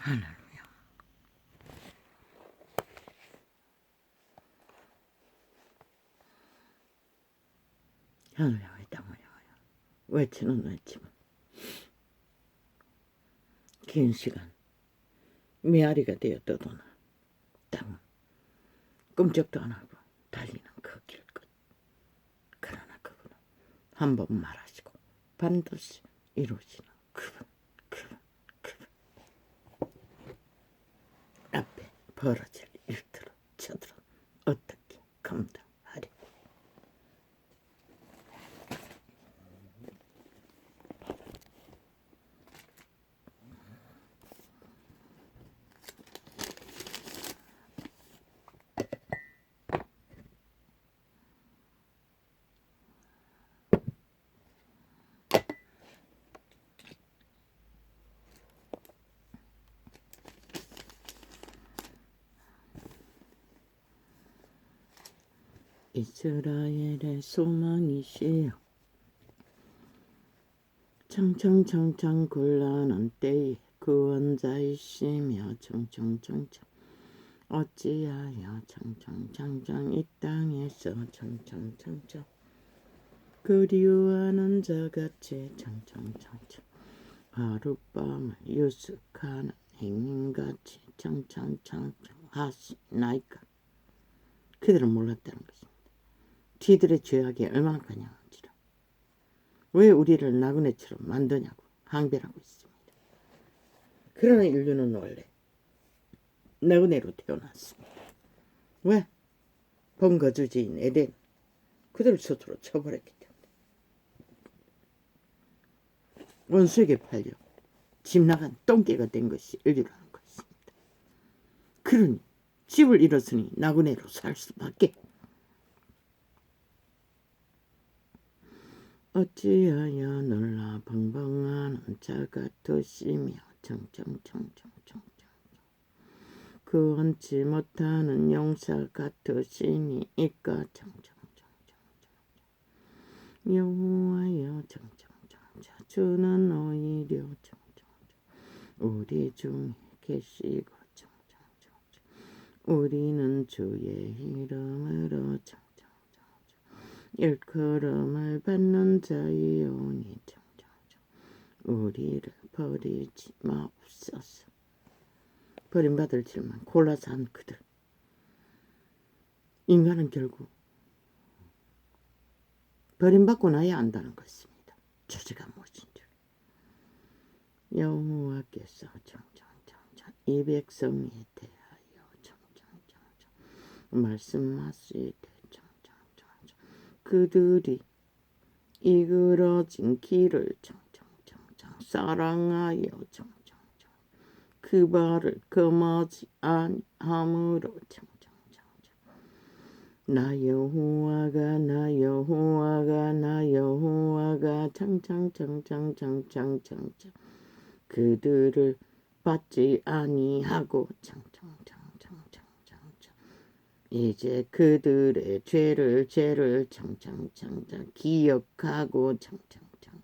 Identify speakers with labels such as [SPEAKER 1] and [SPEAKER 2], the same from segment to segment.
[SPEAKER 1] 할렐루야. 할렐루야. 외치는 외치면 긴 시간 메아리가 되어 떠도나 땅은 끔찍도 안 하고 달리는 그 길 끝. 그러나 그분은 한 번 말하시고 반드시 이루시는 그분. 앞에 벌어질 일들은 저들은 어떻게 감당하리. 이스라엘의 소망이시여 청청청청 굴러는 때에 구원자이시며 청청청청 어찌하여 청청청청 이 땅에서 청청청청 그리워하는 자같이 청청청청 하룻밤을 유숙하는 행인같이 청청청청 하시나이까. 그들은 몰랐다는 것입니다. 뒤들의 죄악이 얼마나 가냐한지라. 왜 우리를 나그네처럼 만드냐고 항변하고 있습니다. 그러나 인류는 원래 나그네로 태어났습니다. 왜? 본거주지인 에덴 그들을 스스로 쳐버렸기 때문에 원수에게 팔려 집 나간 똥개가 된 것이 인류라는 것입니다. 그러니 집을 잃었으니 나그네로 살 수밖에. 어찌하여 놀라 방방하는 자 같으시며 청청청청청청 그 원치 못하는 용사 같으시니이까 청청청청청 여호와여 청청청청 주는 오히려 청청청 우리 중에 계시고 청청청청 우리는 주의 이름으로 청청청청 일컬음을 받는 자이오니 청청청 우리를 버리지 마옵소서. 버림받을 줄만 골라서 한 그들. 인간은 결국 버림받고 나야 안다는 것입니다. 주제가 무엇인 줄. 여호와께서 청청청청 이 백성에 대하여 청청청청 말씀하시되 청청청청 그들이 이끌어진 길을 청청청청 사랑하여 청청청청 그 발을 금하지 아니함으로 청청청청 나 여호와가 나 여호와가 나 여호와가 청청청청청청청청 그들을 받지 아니하고 청청청청청청청 이제 그들의 죄를 청청청청 기억하고 청청청청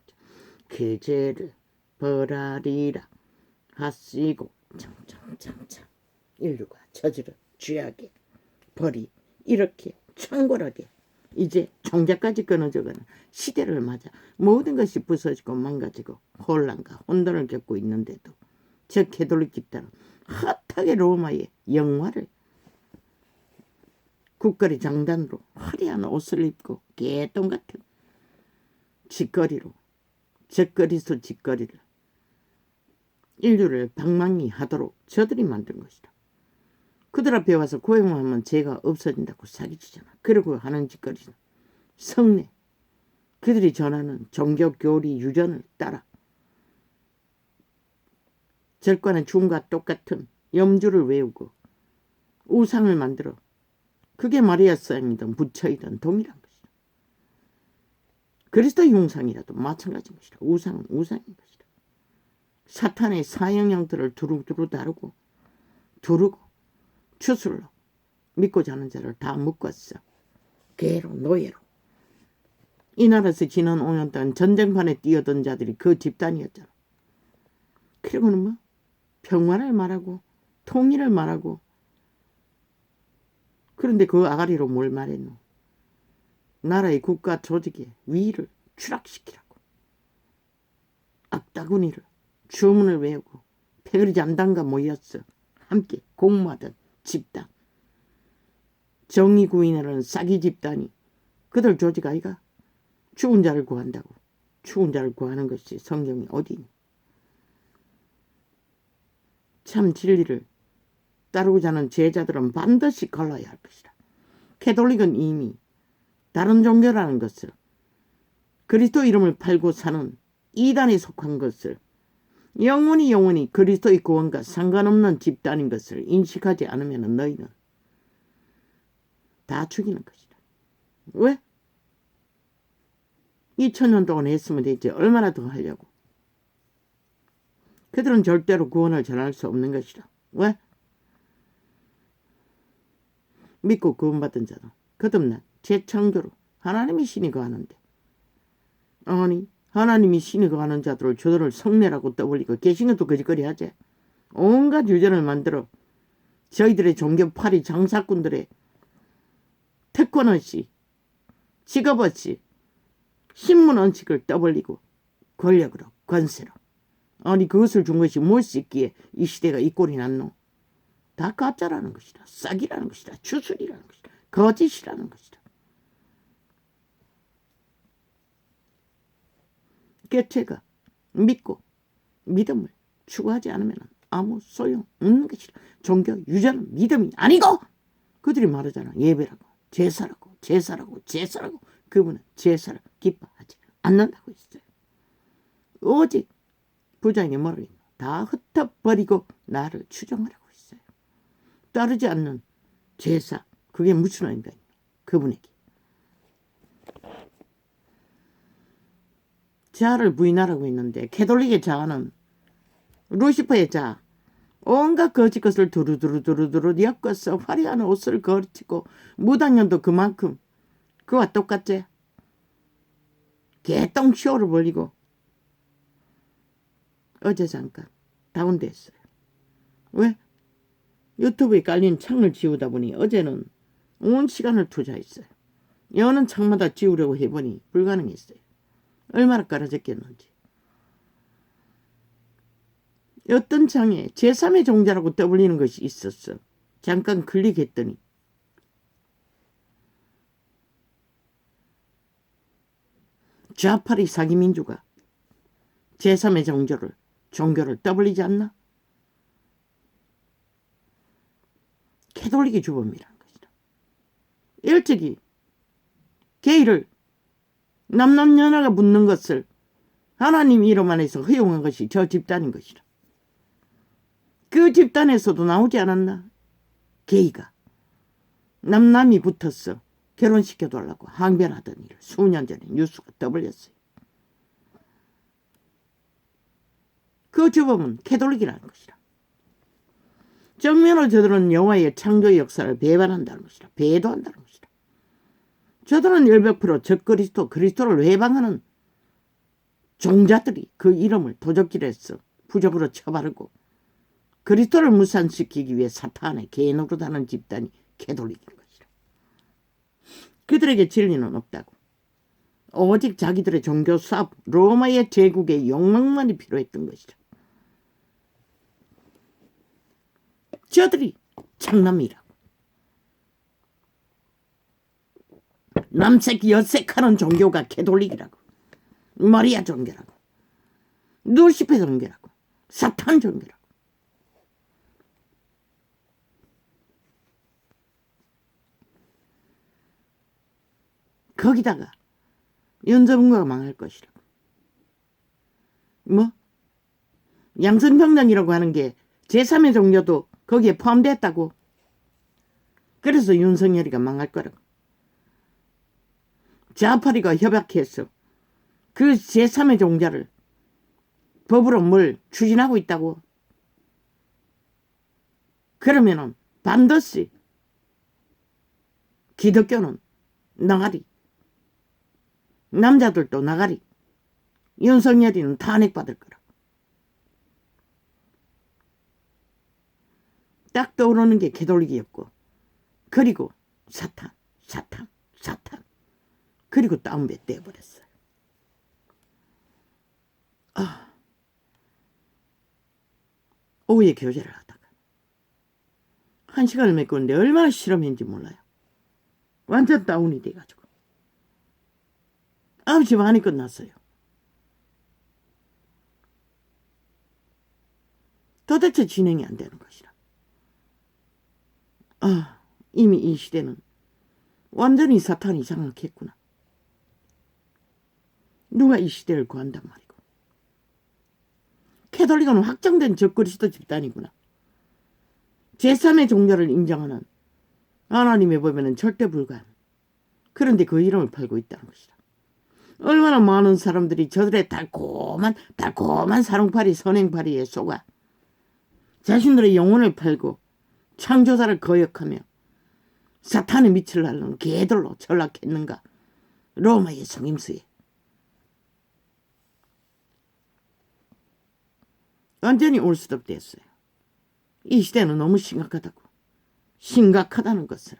[SPEAKER 1] 그 죄를 벌하리라 하시고 청청청청 인류가 저지른 죄악의 벌이 이렇게 창궐하게 이제 종자까지 끊어져가는 시대를 맞아 모든 것이 부서지고 망가지고 혼란과 혼돈을 겪고 있는데도 저 캐톨릭 집단은 핫하게 로마의 영화를 국거리 장단으로 화려한 옷을 입고 개똥 같은 짓거리로 젖거리서 짓거리를 인류를 방망이 하도록 저들이 만든 것이다. 그들 앞에 와서 고용하면 죄가 없어진다고 사기치잖아. 그리고 하는 짓거리는 성례. 그들이 전하는 종교 교리 유전을 따라 절과는 중과 똑같은 염주를 외우고 우상을 만들어 그게 마리아상이든 부처이든 동일한 것이다. 그리스도 흉상이라도 마찬가지인 것이다. 우상은 우상인 것이다. 사탄의 사형형들을 두루두루 다루고 두르고 추술로 믿고자 하는 자를 다 묶었어. 괴로 노예로. 이 나라에서 지난 5년 동안 전쟁판에 뛰어든 자들이 그 집단이었잖아. 그리고는 뭐 평화를 말하고 통일을 말하고 그런데 그 아가리로 뭘 말했노? 나라의 국가 조직의 위를 추락시키라고. 악다구니를 주문을 외우고 패거리 잠단과 모였어. 함께 공모하던 집단. 정의구인이라는 싸기 집단이 그들 조직 아이가 죽은 자를 구한다고. 죽은 자를 구하는 것이 성경이 어디니? 참 진리를 따르고자 하는 제자들은 반드시 걸러야 할 것이다. 캐톨릭은 이미 다른 종교라는 것을 그리스도 이름을 팔고 사는 이단에 속한 것을 영원히 그리스도의 구원과 상관없는 집단인 것을 인식하지 않으면 너희는 다 죽이는 것이다. 왜? 2000년 동안 했으면 되지 얼마나 더 하려고. 그들은 절대로 구원을 전할 수 없는 것이다. 왜? 믿고 구원받은 자는 거듭난 재창조로 하나님이 신이 거하는데 아니 하나님이 신이 거하는 자들을 저들을 성례라고 떠벌리고 계신 것도 거짓거리 하지. 온갖 유전을 만들어 저희들의 종교파리 장사꾼들의 특권 없이 직업 없이 신문 언식을 떠벌리고 권력으로 권세로 아니 그것을 준 것이 무엇이 있기에 이 시대가 이 꼴이 났노? 다 가짜라는 것이다. 싹이라는 것이다. 주술이라는 것이다. 거짓이라는 것이다. 개체가 믿고 믿음을 추구하지 않으면 아무 소용 없는 것이다. 종교 유전은 믿음이 아니고 그들이 말하잖아. 예배라고 제사라고 제사라고 제사라고 그분은 제사를 기뻐하지 않는다고 했어요. 오직 부장이 뭐라고 했나? 다 흩어버리고 나를 추종하라고 했어요. 따르지 않는 제사 그게 무슨 의미가 있나? 그분에게 자아를 부인하라고 했는데 캐톨릭의 자아는 루시퍼의 자아 온갖 거짓 것을 두루두루 엮어서 화려한 옷을 걸치고 무당년도 그만큼 그와 똑같지. 개똥 쇼를 벌리고 어제 잠깐 다운됐어요. 왜? 유튜브에 깔린 창을 지우다 보니 어제는 온 시간을 투자했어요. 여는 창마다 지우려고 해보니 불가능했어요. 얼마나 깔아졌겠는지. 어떤 창에 제3의 종자라고 떠올리는 것이 있었어. 잠깐 클릭했더니 좌파리 사기민주가 제3의 종교를 떠올리지 않나? 캐톨릭의 주범이라는 것이다. 일찍이 게이를 남남연하가 묻는 것을 하나님 이름 안에서 허용한 것이 저 집단인 것이다. 그 집단에서도 나오지 않았나? 게이가 남남이 붙었어. 결혼시켜달라고 항변하던 일을 수년 전에 뉴스가 떠벌렸어요. 그 주범은 캐톨릭이라는 것이다. 정면을 저들은 여호와의 창조의 역사를 배반한다는 것이다. 배도한다는 것이다. 저들은 100% 적그리스도 그리스도를 회방하는 종자들이 그 이름을 도적질해서 부적으로 쳐바르고 그리스도를 무산시키기 위해 사탄의 개노릇하는 집단이 캐톨릭인 것이다. 그들에게 진리는 없다고. 오직 자기들의 종교 사업, 로마의 제국의 욕망만이 필요했던 것이다. 저들이 창남이라고. 남색 여색하는 종교가 캐톨릭이라고. 마리아 종교라고. 루시페 종교라고. 사탄 종교라고. 거기다가 연저문가가 망할 것이라고. 뭐? 양성평등이라고 하는 게 제3의 종교도 거기에 포함됐다고. 그래서 윤석열이가 망할 거라고. 좌파리가 협약해서 그 제3의 종자를 법으로 뭘 추진하고 있다고. 그러면은 반드시 기독교는 나가리, 남자들도 나가리, 윤석열이는 탄핵받을 거라고. 딱 떠오르는 게 개돌리기였고, 그리고 사탄. 그리고 다운배 떼버렸어요. 오후에 교제를 하다가 1시간을 메꾸는데 얼마나 실험했는지 몰라요. 완전 다운이 돼가지고 9시 반에 끝났어요. 도대체 진행이 안 되는 것이라. 이미 이 시대는 완전히 사탄이 장악했구나. 누가 이 시대를 구한단 말이고. 캐톨릭은 확정된 적그리스도 집단이구나. 제3의 종교를 인정하는 하나님의 법에는 절대 불가한. 그런데 그 이름을 팔고 있다는 것이다. 얼마나 많은 사람들이 저들의 달콤한 사랑파리 선행파리에 속아 자신들의 영혼을 팔고 창조자를 거역하며 사탄의 밑을 날르는 개들로 전락했는가. 로마의 성임수에. 완전히 올 수도 됐어요. 이 시대는 너무 심각하다고. 심각하다는 것을.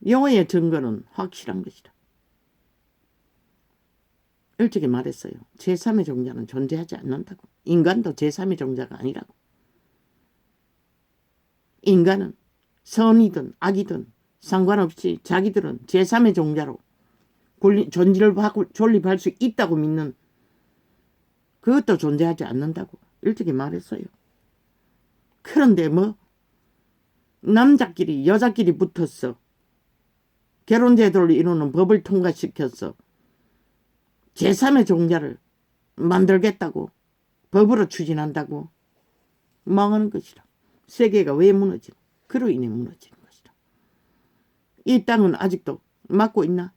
[SPEAKER 1] 여호와의 증거는 확실한 것이다. 일찍이 말했어요. 제3의 종자는 존재하지 않는다고. 인간도 제3의 종자가 아니라고. 인간은 선이든 악이든 상관없이 자기들은 제3의 종자로 존재를 존립할 수 있다고 믿는, 그것도 존재하지 않는다고 일찍이 말했어요. 그런데 남자끼리 여자끼리 붙었어. 결혼제도를 이루는 법을 통과시켰어. 제3의 종자를 만들겠다고, 법으로 추진한다고. 망하는 것이라. 세계가 왜 무너지나? 그로 인해 무너지는 것이다. 이 땅은 아직도 막고 있나?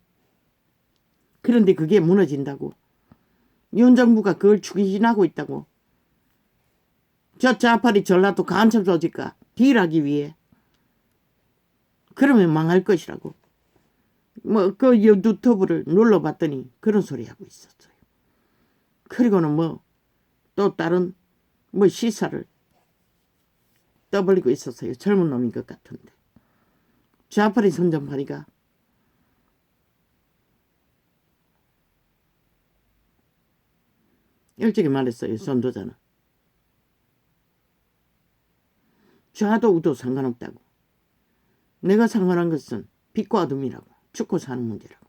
[SPEAKER 1] 그런데 그게 무너진다고. 윤 정부가 그걸 추진하고 있다고. 저 좌파리 전라도 간첩 조직과 딜하기 위해. 그러면 망할 것이라고. 그 유튜브를 눌러봤더니 그런 소리 하고 있었어요. 그리고는 또 다른 시사를 떠벌리고 있었어요. 젊은 놈인 것 같은데. 좌파리 선전파리가 일찍이 말했어요. 전도자는. 좌도 우도 상관없다고. 내가 상관한 것은 빛과 어둠이라고. 죽고 사는 문제라고.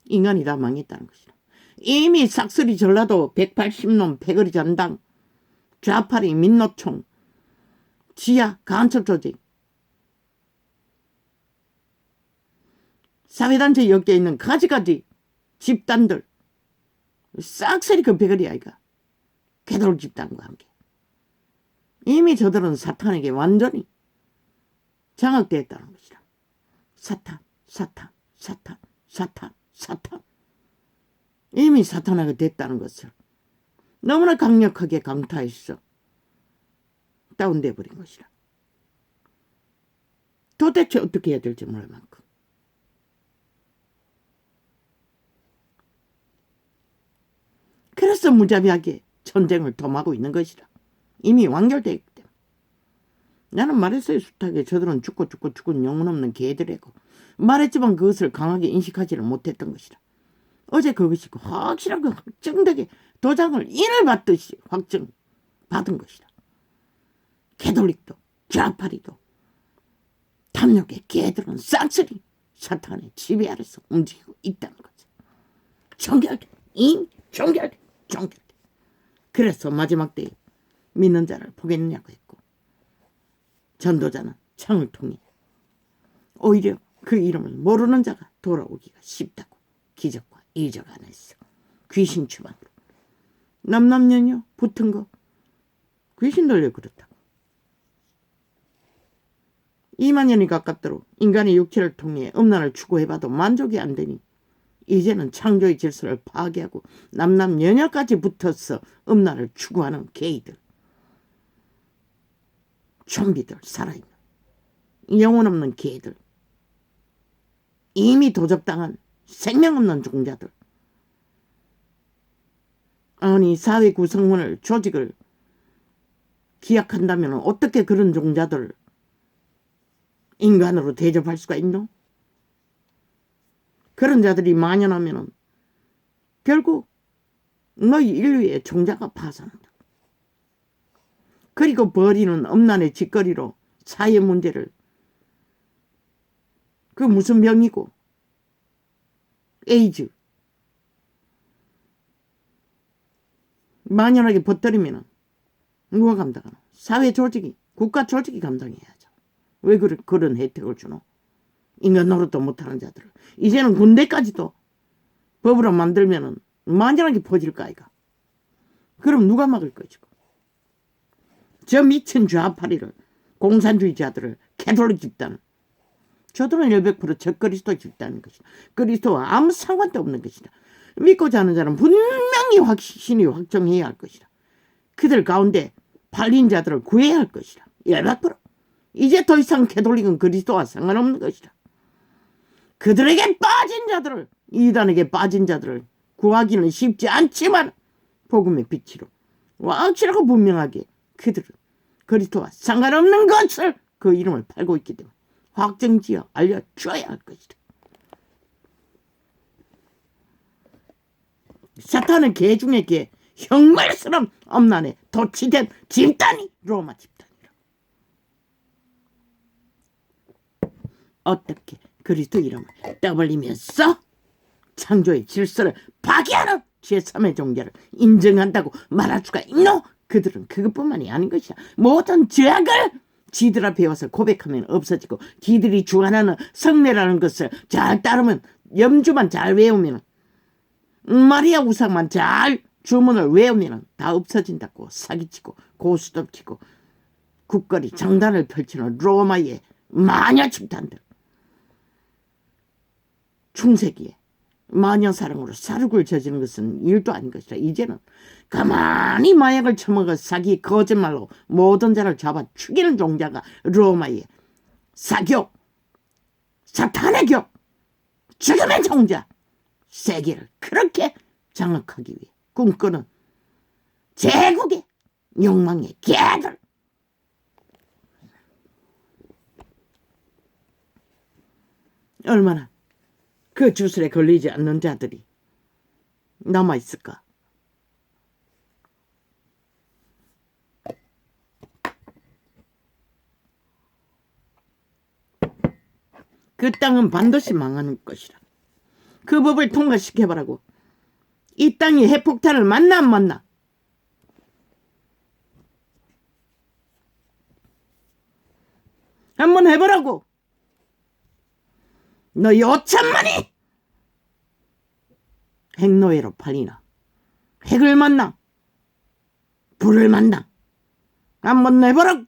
[SPEAKER 1] 인간이 다 망했다는 것이다. 이미 싹쓸이 전라도 180놈 패거리 전당, 좌파리 민노총, 지하 간첩 조직, 사회단체 엮여 있는 가지가지 집단들 싹쓸이 그 패거리 아이가. 개돌 집단과 함께. 이미 저들은 사탄에게 완전히 장악되었다는 것이다. 사탄. 이미 사탄에게 됐다는 것을 너무나 강력하게 강타했어. 다운돼 버린 것이다. 도대체 어떻게 해야 될지 모를 만큼. 그래서 무자비하게 전쟁을 도모하고 있는 것이다. 이미 완결되어 있기 때문에. 나는 말했어요. 숱하게 저들은 죽고 영혼 없는 개들이고. 말했지만 그것을 강하게 인식하지를 못했던 것이다. 어제 그것이 확실하게 확정되게 도장을 인을 받듯이 확정받은 것이다. 캐톨릭도 좌파리도 탐욕의 개들은 쌍쓸이 사탄의 지배 아래서 움직이고 있다는 거지. 정결돼. 이미 정결돼. 그래서 마지막 때에 믿는 자를 보겠느냐고 했고, 전도자는 창을 통해 오히려 그 이름을 모르는 자가 돌아오기가 쉽다고 기적과 이적 안에서 귀신 추방으로 남남녀녀 붙은 거 귀신 들려 그렇다고. 2만 년이 가깝도록 인간의 육체를 통해 음란을 추구해봐도 만족이 안 되니 이제는 창조의 질서를 파괴하고 남남녀녀까지 붙어서 음란을 추구하는 게이들, 좀비들, 살아있는 영혼 없는 개들, 이미 도적당한 생명 없는 종자들. 아니 사회 구성원을 조직을 기약한다면 어떻게 그런 종자들을 인간으로 대접할 수가 있노? 그런 자들이 만연하면 결국 너희 인류의 종자가 파산한다. 그리고 버리는 엄난의 짓거리로 사회 문제를 그 무슨 병이고 에이즈 만연하게 퍼뜨리면 누가 감당하노? 사회 조직이 국가 조직이 감당해야죠. 왜 그런 혜택을 주노? 인간 노릇도 못하는 자들을. 이제는 군대까지도 법으로 만들면은 만연하게 퍼질까 아이가. 그럼 누가 막을 것이고. 저 미친 좌파리를 공산주의자들을 캐톨릭 집단을 저들은 100% 적그리스도 집단인 것이다. 그리스도와 아무 상관도 없는 것이다. 믿고자 하는 자는 분명히 확신이 확정해야 할 것이다. 그들 가운데 팔린 자들을 구해야 할 것이다. 100%. 이제 더 이상 캐톨릭은 그리스도와 상관없는 것이다. 그들에게 빠진 자들을 이단에게 빠진 자들을 구하기는 쉽지 않지만 복음의 빛으로 확실하고 분명하게 그들은 그리스도와 상관없는 것을 그 이름을 팔고 있기 때문에 확정지어 알려줘야 할 것이다. 사탄은 개 중에 개, 흉물스러운 엄난에 도취된 집단이 로마 집단이라. 어떻게 그리스도 이름을 떠벌리면서 창조의 질서를 파괴하는 제3의 종교를 인정한다고 말할 수가 있노? 그들은 그것뿐만이 아닌 것이야. 모든 죄악을 지들아 배워서 고백하면 없어지고 지들이 주관하는 성례라는 것을 잘 따르면 염주만 잘 외우면 마리아 우상만 잘 주문을 외우면 다 없어진다고 사기치고 고스톱치고 국거리 장단을 펼치는 로마의 마녀 집단들. 충세기에 마녀사랑으로 사륙을 저지르는 것은 일도 아닌 것이라. 이제는 가만히 마약을 처먹어 사기 거짓말로 모든 자를 잡아 죽이는 종자가 로마의 사교, 사탄의 교, 죽음의 종자 세계를 그렇게 장악하기 위해 꿈꾸는 제국의 욕망의 개들. 얼마나 그 주술에 걸리지 않는 자들이 남아있을까? 그 땅은 반드시 망하는 것이라. 그 법을 통과시켜보라고. 이 땅이 핵폭탄을 만나 안 만나? 한번 해보라고. 너 5천만이 핵노예로 팔리나? 핵을 만나? 불을 만나? 한번 해보라고!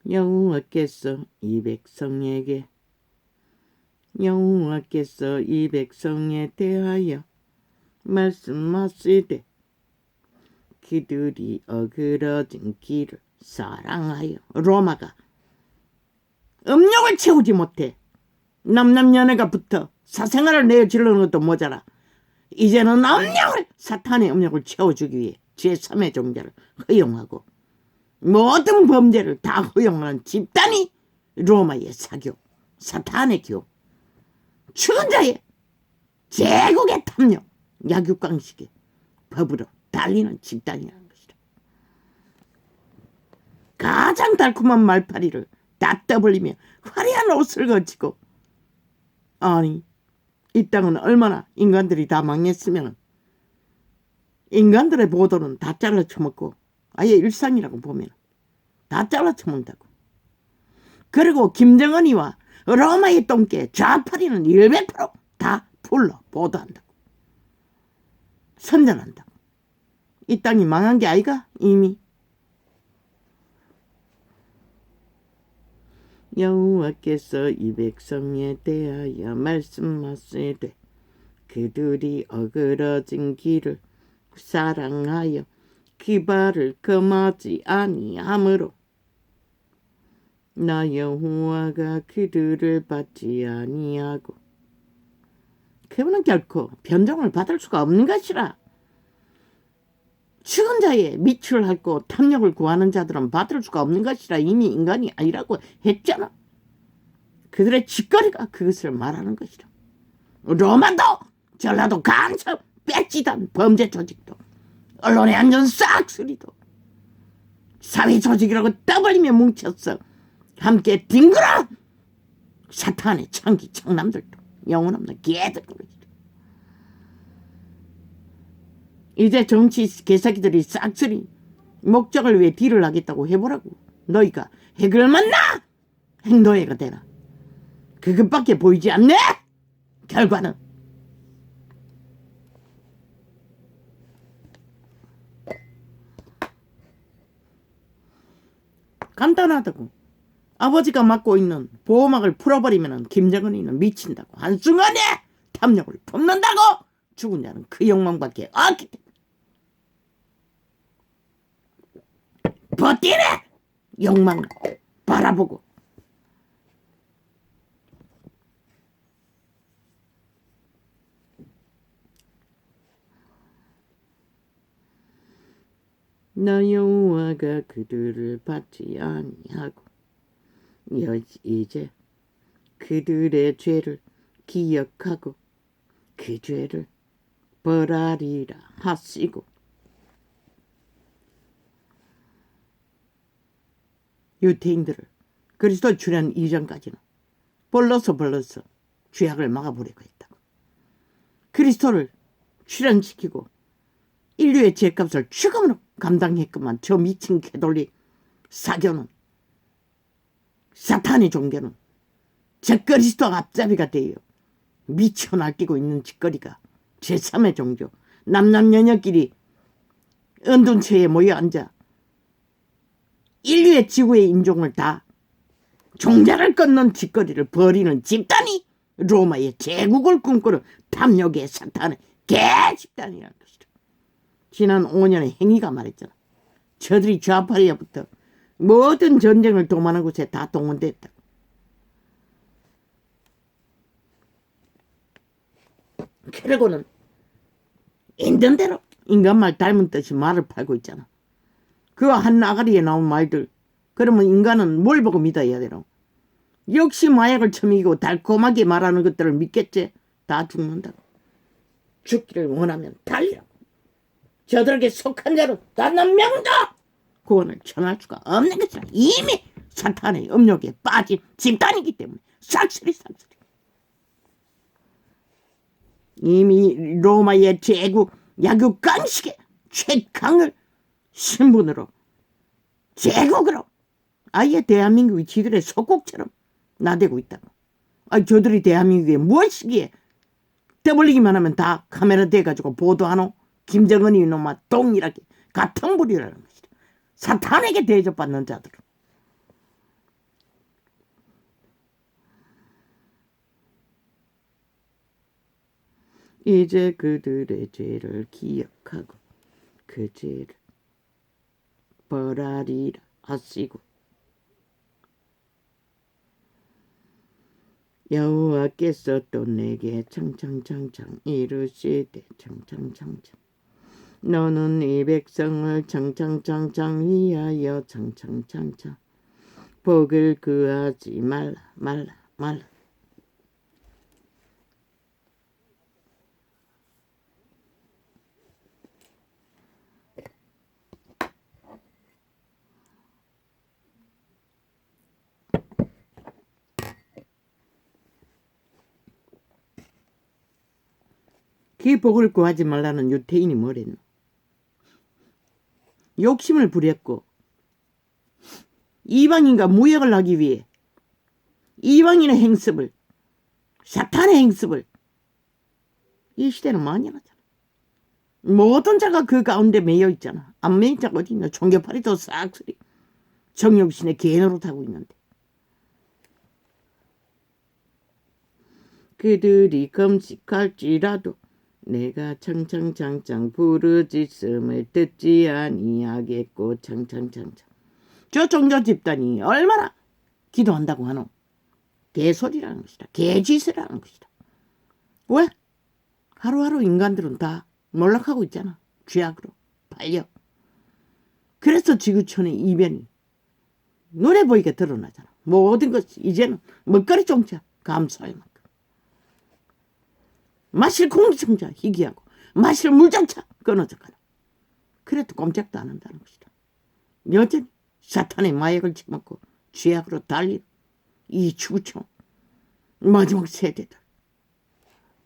[SPEAKER 1] 여호와께서 이 백성에게 여호와께서 이 백성에 대하여 말씀하시되 그들이 어그러진 길을 사랑하여. 로마가 음욕을 채우지 못해 남남연애가 붙어 사생활을 내어지르는 것도 모자라 이제는 음욕을 사탄의 음욕을 채워주기 위해 제3의 종자를 허용하고 모든 범죄를 다 허용하는 집단이 로마의 사교, 사탄의 교, 죽은 자의 제국의 탐욕, 약육강식의 법으로 달리는 집단이라는 것이다. 가장 달콤한 말파리를 다 떠벌리며 화려한 옷을 거치고. 아니 이 땅은 얼마나 인간들이 다 망했으면 인간들의 보도는 다 잘라 처먹고 아예 일상이라고 보면 다 잘라 처먹는다고. 그리고 김정은이와 로마의 똥개 좌파리는 100%다 풀로 보도한다고. 선전한다고. 이 땅이 망한 게 아이가 이미. 여호와께서 이 백성에 대하여 말씀하시되 그들이 어그러진 길을 사랑하여 기발을 금하지 아니하므로 나 여호와가 그들을 받지 아니하고 그분은 결코 변종을 받을 수가 없는 것이라. 죽은 자의 미추를 핥고 탐욕을 구하는 자들은 받을 수가 없는 것이라. 이미 인간이 아니라고 했잖아. 그들의 짓거리가 그것을 말하는 것이라. 로마도 전라도 간첩 빼찌단 범죄 조직도 언론의 안전 싹쓸이도 사회 조직이라고 떠벌리며 뭉쳤어 함께 뒹굴어 사탄의 창기 청남들도 영혼없는 개들도. 이제 정치 개새끼들이 싹쓸이 목적을 위해 딜을 하겠다고 해보라고. 너희가 핵을 만나 핵노예가 되나. 그것밖에 보이지 않네. 결과는 간단하다고. 아버지가 맡고 있는 보호막을 풀어버리면 김정은이는 미친다고. 한순간에 탐욕을 품는다고. 죽은 자는 그 욕망밖에 없기 때문에 버티네. 욕망을 바라보고 나 여호와가 그들을 받지 아니하고 이제 그들의 죄를 기억하고 그 죄를 벌하리라 하시고. 유태인들을 그리스도 출현 이전까지는 벌러서 죄악을 막아보려고 했다고. 그리스도를 출현시키고 인류의 죄값을 죽음으로 감당했구만. 저 미친 개돌리 사교는, 사탄의 종교는 저 그리스도 앞잡이가 되어 미쳐 날뛰고 있는 짓거리가 제3의 종교. 남남녀녀끼리 은둔처에 모여 앉아 인류의 지구의 인종을 다 종자를 끊는 짓거리를 벌이는 집단이 로마의 제국을 꿈꾸는 탐욕의 사탄의 개집단이라는 것이다. 지난 5년의 행위가 말했잖아. 저들이 좌파리야부터 모든 전쟁을 도모하는 곳에 다 동원됐다. 그러고는 있는 대로 인간말 닮은 듯이 말을 팔고 있잖아. 그 한 아가리에 나온 말들. 그러면 인간은 뭘 보고 믿어야 되노? 역시 마약을 처먹이고 달콤하게 말하는 것들을 믿겠지. 다 죽는다고. 죽기를 원하면 달리라고. 저들에게 속한 자는 단 한 명도 구원을 청할 수가 없는 것이라. 이미 사탄의 음욕에 빠진 집단이기 때문에 싹쓸이. 이미 로마의 제국 야구 깡식의 최강을 신분으로 제국으로 아예 대한민국이 지들의 속국처럼 나대고 있다고. 저들이 대한민국에 무엇이기에 떠벌리기만 하면 다 카메라 대가지고 보도하노? 김정은이 이놈아 동일하게 같은 부류라는 것이다. 사탄에게 대접받는 자들은. 이제 그들의 죄를 기억하고 그 죄를 벌하리라 하시고. 여호와께서 또 내게 창창창창 이르시되 창창창창 너는 이 백성을 창창창창 위하여 창창창창 복을 구하지 말라. 그 복을 구하지 말라는 유태인이 뭐랬노? 욕심을 부렸고 이방인과 무역을 하기 위해 이방인의 행습을, 사탄의 행습을 이 시대는 많이 하잖아. 모든 자가 그 가운데 매여 있잖아. 안 매인 자가 어디 있나. 종교파리도 싹쓸이 정욕신의 개노릇하고 있는데. 그들이 금식할지라도 내가 창창창창 부르짖음을 듣지 아니하겠고 창창창창. 저 종교 집단이 얼마나 기도한다고 하노? 개소리라는 것이다. 개짓을 하는 것이다. 왜? 하루하루 인간들은 다 몰락하고 있잖아. 쥐약으로 팔려. 그래서 지구촌의 이변이 눈에 보이게 드러나잖아. 모든 것이 이제는 먹거리 종자 감소할 만큼. 마실 공기청자 희귀하고 마실 물장차 끊어져가는. 그래도 꼼짝도 안 한다는 것이다. 여전히 사탄의 마약을 처먹고 쥐약으로 달린 이 지구촌 마지막 세대들.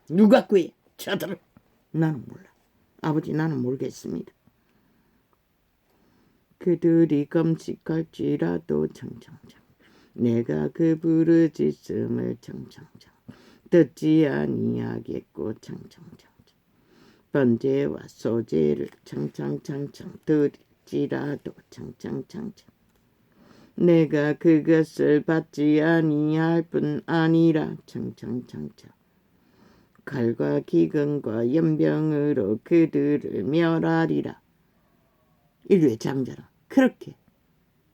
[SPEAKER 1] 누가 구해 저들을? 나는 몰라. 아버지 나는 모르겠습니다. 그들이 끔찍할지라도 청청청 내가 그 부르짖음을 청청청 듣지 아니하겠고 청청청 번제와 소제를 청청청청 들을지라도 청청청청 내가 그것을 받지 아니할 뿐 아니라 청청청청 칼과 기근과 연병으로 그들을 멸하리라. 인류의 장자는 그렇게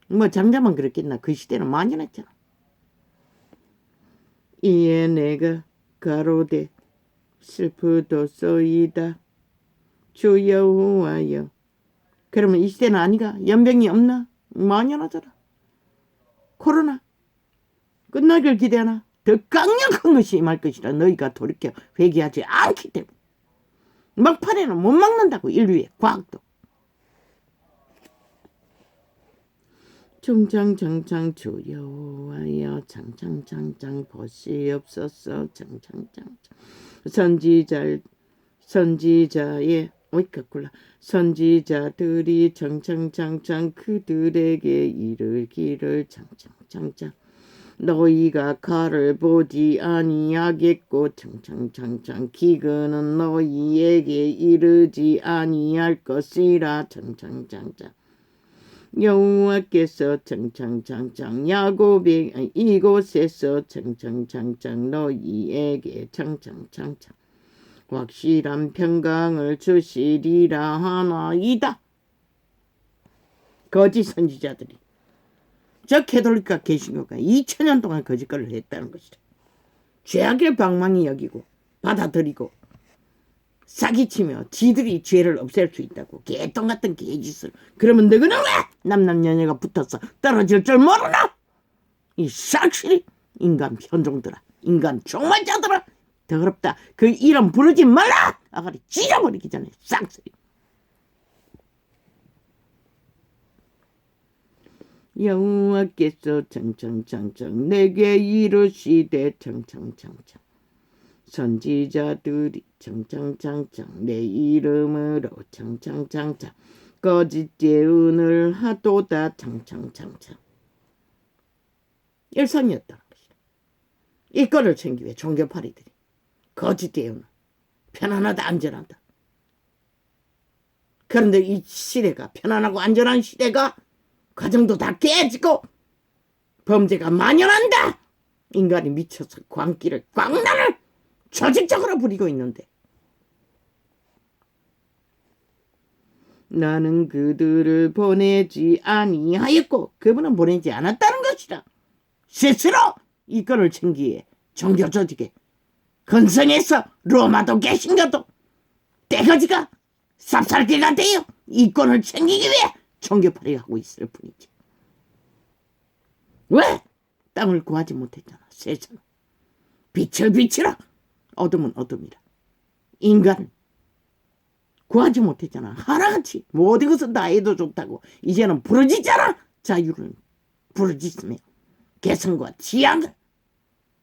[SPEAKER 1] 뭐 장자만 그랬겠나. 그 시대는 만연했잖아. 이에 내가 가로되 슬프도소이다 주 여호와여. 그러면 이 시대는 아니가? 연병이 없나? 만연하잖아. 코로나 끝나길 기대하나? 더 강력한 것이 임할 것이라. 너희가 돌이켜 회개하지 않기 때문에. 막판에는 못 막는다고. 인류의 과학도. 총장장장 주 여호와여 장장장장 보시옵소서 장장장장 선지자의 선지자들이 장장장장 그들에게 이르기를 장장장장 너희가 칼을 보지 아니하겠고 장장장장 기근은 너희에게 이르지 아니할 것이라 장장장장 여호와께서 창창창창 야곱의 이곳에서 창창창창 너희에게 창창창창 확실한 평강을 주시리라 하나이다. 거짓 선지자들이 저 캐톨릭과 개신교가 2000년 동안 거짓말을 했다는 것이다. 죄악의 방망이 여기고 받아들이고 사기치며 지들이 죄를 없앨 수 있다고 개똥 같은 개짓을. 그러면 너희는 왜 남남녀녀가 붙어서 떨어질 줄 모르나? 이 싹실이 인간 편종들아, 인간 종말자들아, 더럽다. 그 이름 부르지 말라. 아가리 찢어버리기 전에 싹실이. 여호와께서 청청청청 내게 이르시되 청청청청 선지자들이 청청청청 내 이름으로 청청청청 거짓 예언을 하도다 청청청청. 일선이었다는 것이다. 이거를 챙기왜 종교파리들이 거짓 예언을 편안하다 안전하다. 그런데 이 시대가 편안하고 안전한 시대가 가정도 다 깨지고 범죄가 만연한다. 인간이 미쳐서 광기를 광란을 조직적으로 부리고 있는데 나는 그들을 보내지 아니하였고 그분은 보내지 않았다는 것이라. 스스로 이권을 챙기에 종교 조직에 건성에서 로마도 개신교도 떼거지가 삽살개가 되어 이권을 챙기기 위해 종교팔이 하고 있을 뿐이지. 왜? 땅을 구하지 못했잖아. 세상은 빛을 빛이라 어둠은 어둠이라. 인간 구하지 못했잖아. 하나같이 모든 것은 다 해도 좋다고 이제는 부르짖잖아. 자유를 부르짖으며 개성과 지향을.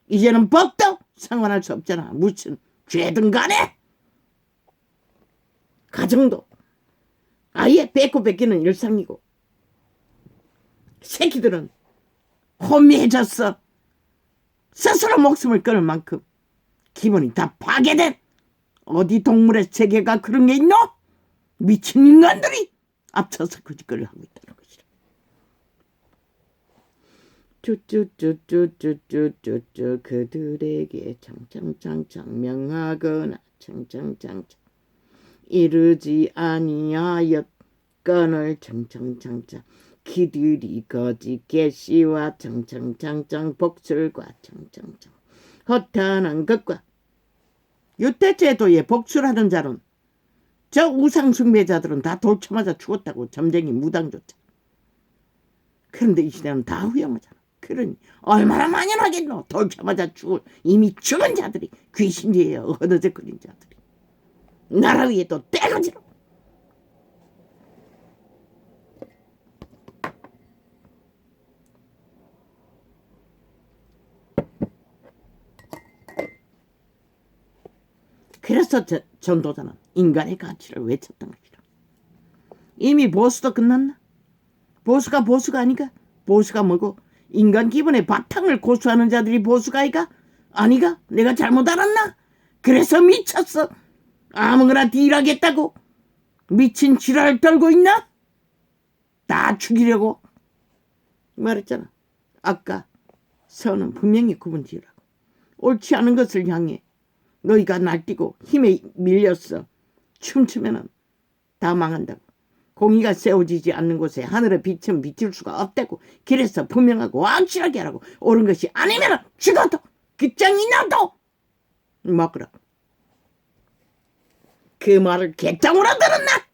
[SPEAKER 1] 이제는 법도 상관할 수 없잖아. 무슨 죄든 간에. 가정도 아예 뺏고 뺏기는 일상이고 새끼들은 혼미해졌어. 스스로 목숨을 끊을 만큼 기분이 다 파괴된 어디 동물의 세계가 그런 게 있노? 미친 인간들이 앞서서 그 짓거리를 하고 있다는 것이다. 쭈쭈쭈쭈쭈쭈쭈쭈 그들에게 창창창창 명하거나 청청청청 이르지 아니하였건을 청청청청 기들이 거짓 계시와 청청청청 복술과 청청청 허탄한 것과 유태제도에 복술하는 자는 저 우상숭배자들은 다 돌쳐맞아 죽었다고. 점쟁이 무당조차. 그런데 이 시대는 다 후회하잖아. 그러니 얼마나 만연하겠노. 돌쳐맞아 죽을 이미 죽은 자들이 귀신이에요. 얻어져거린 자들이. 나라 위에 또 떼거지로. 그래서 전도자는 인간의 가치를 외쳤던 것이다. 이미 보수도 끝났나? 보수가 아니가? 보수가 뭐고? 인간 기본의 바탕을 고수하는 자들이 보수가 아이가? 아니가? 내가 잘못 알았나? 그래서 미쳤어. 아무거나 딜하겠다고? 미친 지랄을 떨고 있나? 다 죽이려고? 말했잖아. 아까 선은 분명히 구분 지으라고. 옳지 않은 것을 향해 너희가 날뛰고 힘에 밀렸어. 춤추면은 다 망한다고. 공의가 세워지지 않는 곳에 하늘의 빛은 비칠 수가 없다고. 그래서 분명하고 확실하게 하라고. 옳은 것이 아니면 죽어도 끝장이 나도 먹으라. 그 말을 개짱으로 들었나?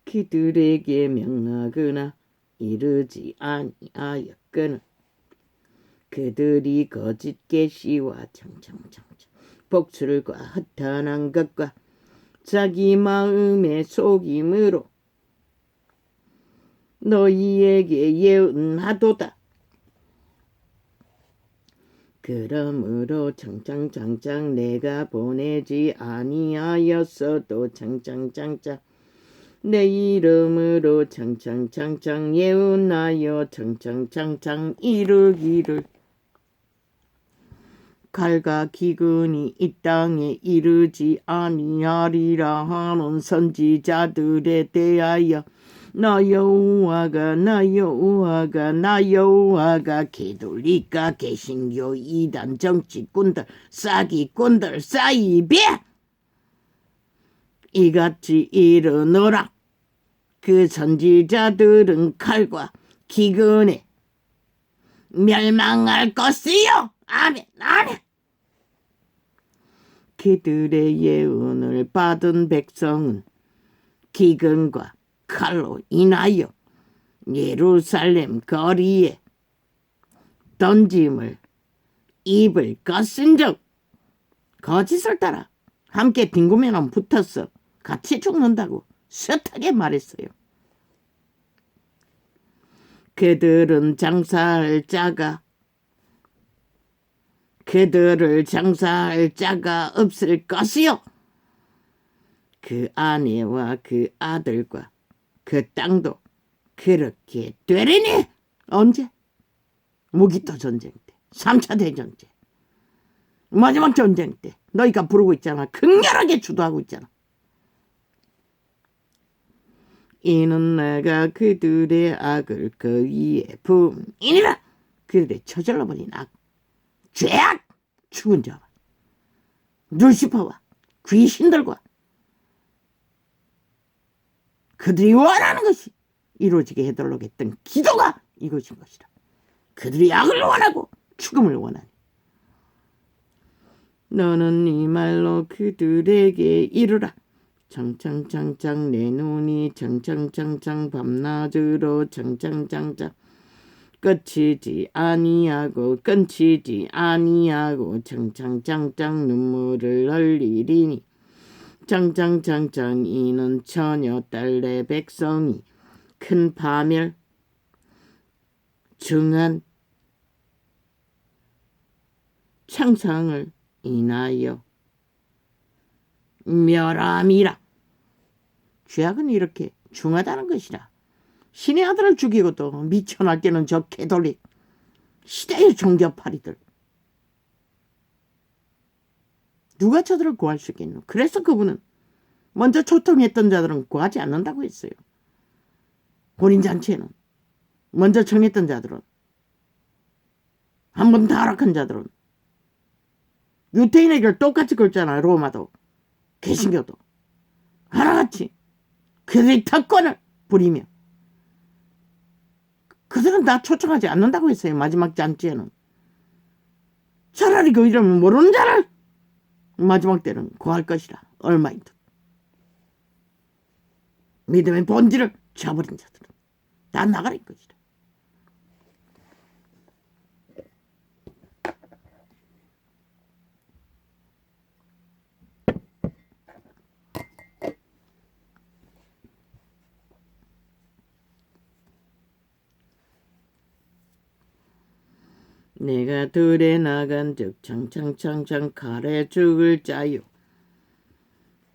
[SPEAKER 1] 그들에게 명하거나 이르지 아니하였거나 그들이 거짓 계시와 청청청청 복술과 허탄한 것과 자기 마음의 속임으로 너희에게 예언하도다. 그러므로 청청청청 내가 보내지 아니하였어도 청청청청 내 이름으로 청청청청 예언하여 청청청청 이르기를 칼과 기근이 이 땅에 이르지 아니하리라 하는 선지자들에 대하여 나 여호와가 개돌리까 개신교 이단 정치꾼들 사기꾼들 사이비 이같이 이르노라. 그 선지자들은 칼과 기근에 멸망할 것이요. 아멘 아멘. 그들의 예언을 받은 백성은 기근과 칼로 인하여 예루살렘 거리에 던짐을 입을 껐은즉 거짓을 따라 함께 빈구면은 붙었어. 같이 죽는다고 숱하게 말했어요. 그들을 장사할 자가 없을 것이요. 그 아내와 그 아들과 그 땅도 그렇게 되리니. 언제? 무기토 전쟁 때, 3차 대전 때, 마지막 전쟁 때 너희가 부르고 있잖아. 극렬하게 주도하고 있잖아. 이는 내가 그들의 악을 그 위에 부음이니라. 그들의 저질러버린 악, 죄악, 죽은 자와 루시퍼와 귀신들과 그들이 원하는 것이 이루어지게 해달라고 했던 기도가 이것인 것이다. 그들이 악을 원하고 죽음을 원하니 너는 이 말로 그들에게 이르라. 청청청청 내 눈이 청청청청 밤낮으로 청청청청 끊치지 아니하고 청청청청 눈물을 흘리리니 청청청청 이는 처녀 딸의 백성이 큰 파멸 중한 창상을 인하여 멸함이라. 죄악은 이렇게 중하다는 것이라. 신의 아들을 죽이고도 미쳐날때는 저 개돌리 시대의 종교파리들 누가 저들을 구할 수 있겠노? 그래서 그분은 먼저 초통했던 자들은 구하지 않는다고 했어요. 혼인잔치에는 먼저 정했던 자들은 한번 타락한 자들은 유태인의 글 똑같이 긁잖아. 로마도 개신교도 하나같이 그들의 특권을 부리며 그들은 다 초청하지 않는다고 했어요. 마지막 잔치에는. 차라리 그 이름을 모르는 자를 마지막 때는 구할 것이라. 얼마이든. 믿음의 본질을 저버린 자들은 다 나가릴 것이라. 내가 들에 나간즉 창창창창 칼에 죽을 자요.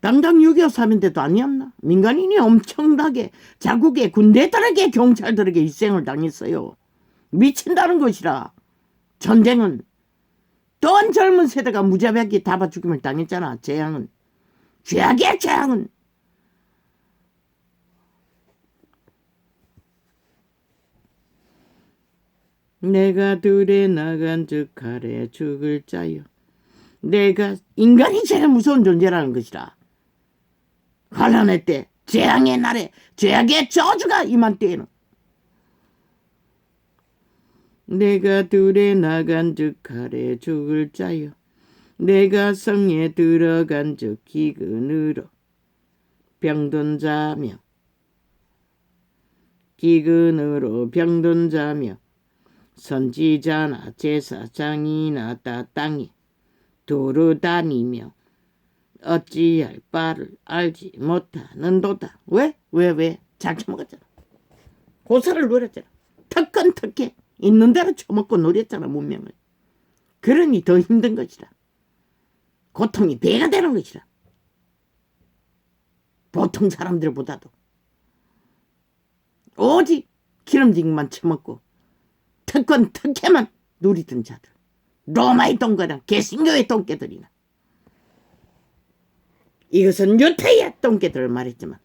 [SPEAKER 1] 당장 6.25 사변 때도 아니었나? 민간인이 엄청나게 자국의 군대들에게 경찰들에게 희생을 당했어요. 미친다는 것이라. 전쟁은 또한 젊은 세대가 무자비하게 다바 죽임을 당했잖아. 재앙은. 죄악의 재앙은. 내가 들에 나간즉 칼에 죽을 자요. 내가 인간이 제일 무서운 존재라는 것이라. 환란의 때, 재앙의 날에, 죄악의 저주가 임한 때에는 내가 들에 나간즉 칼에 죽을 자요. 내가 성에 들어간즉 기근으로 병든 자며 기근으로 병든 자며 선지자나 제사장이나 다 땅에 두루다니며 어찌할 바를 알지 못하는도다. 왜? 자기 먹었잖아. 고사를 누렸잖아. 특권 특혜 있는 대로 처먹고 누렸잖아. 문명을. 그러니 더 힘든 것이라. 고통이 배가 되는 것이라. 보통 사람들보다도 오직 기름진만 처먹고 특권 특혜만 누리던 자들. 로마의 똥개랑 개신교의 똥개들이나. 이것은 유태의 똥개들을 말했지만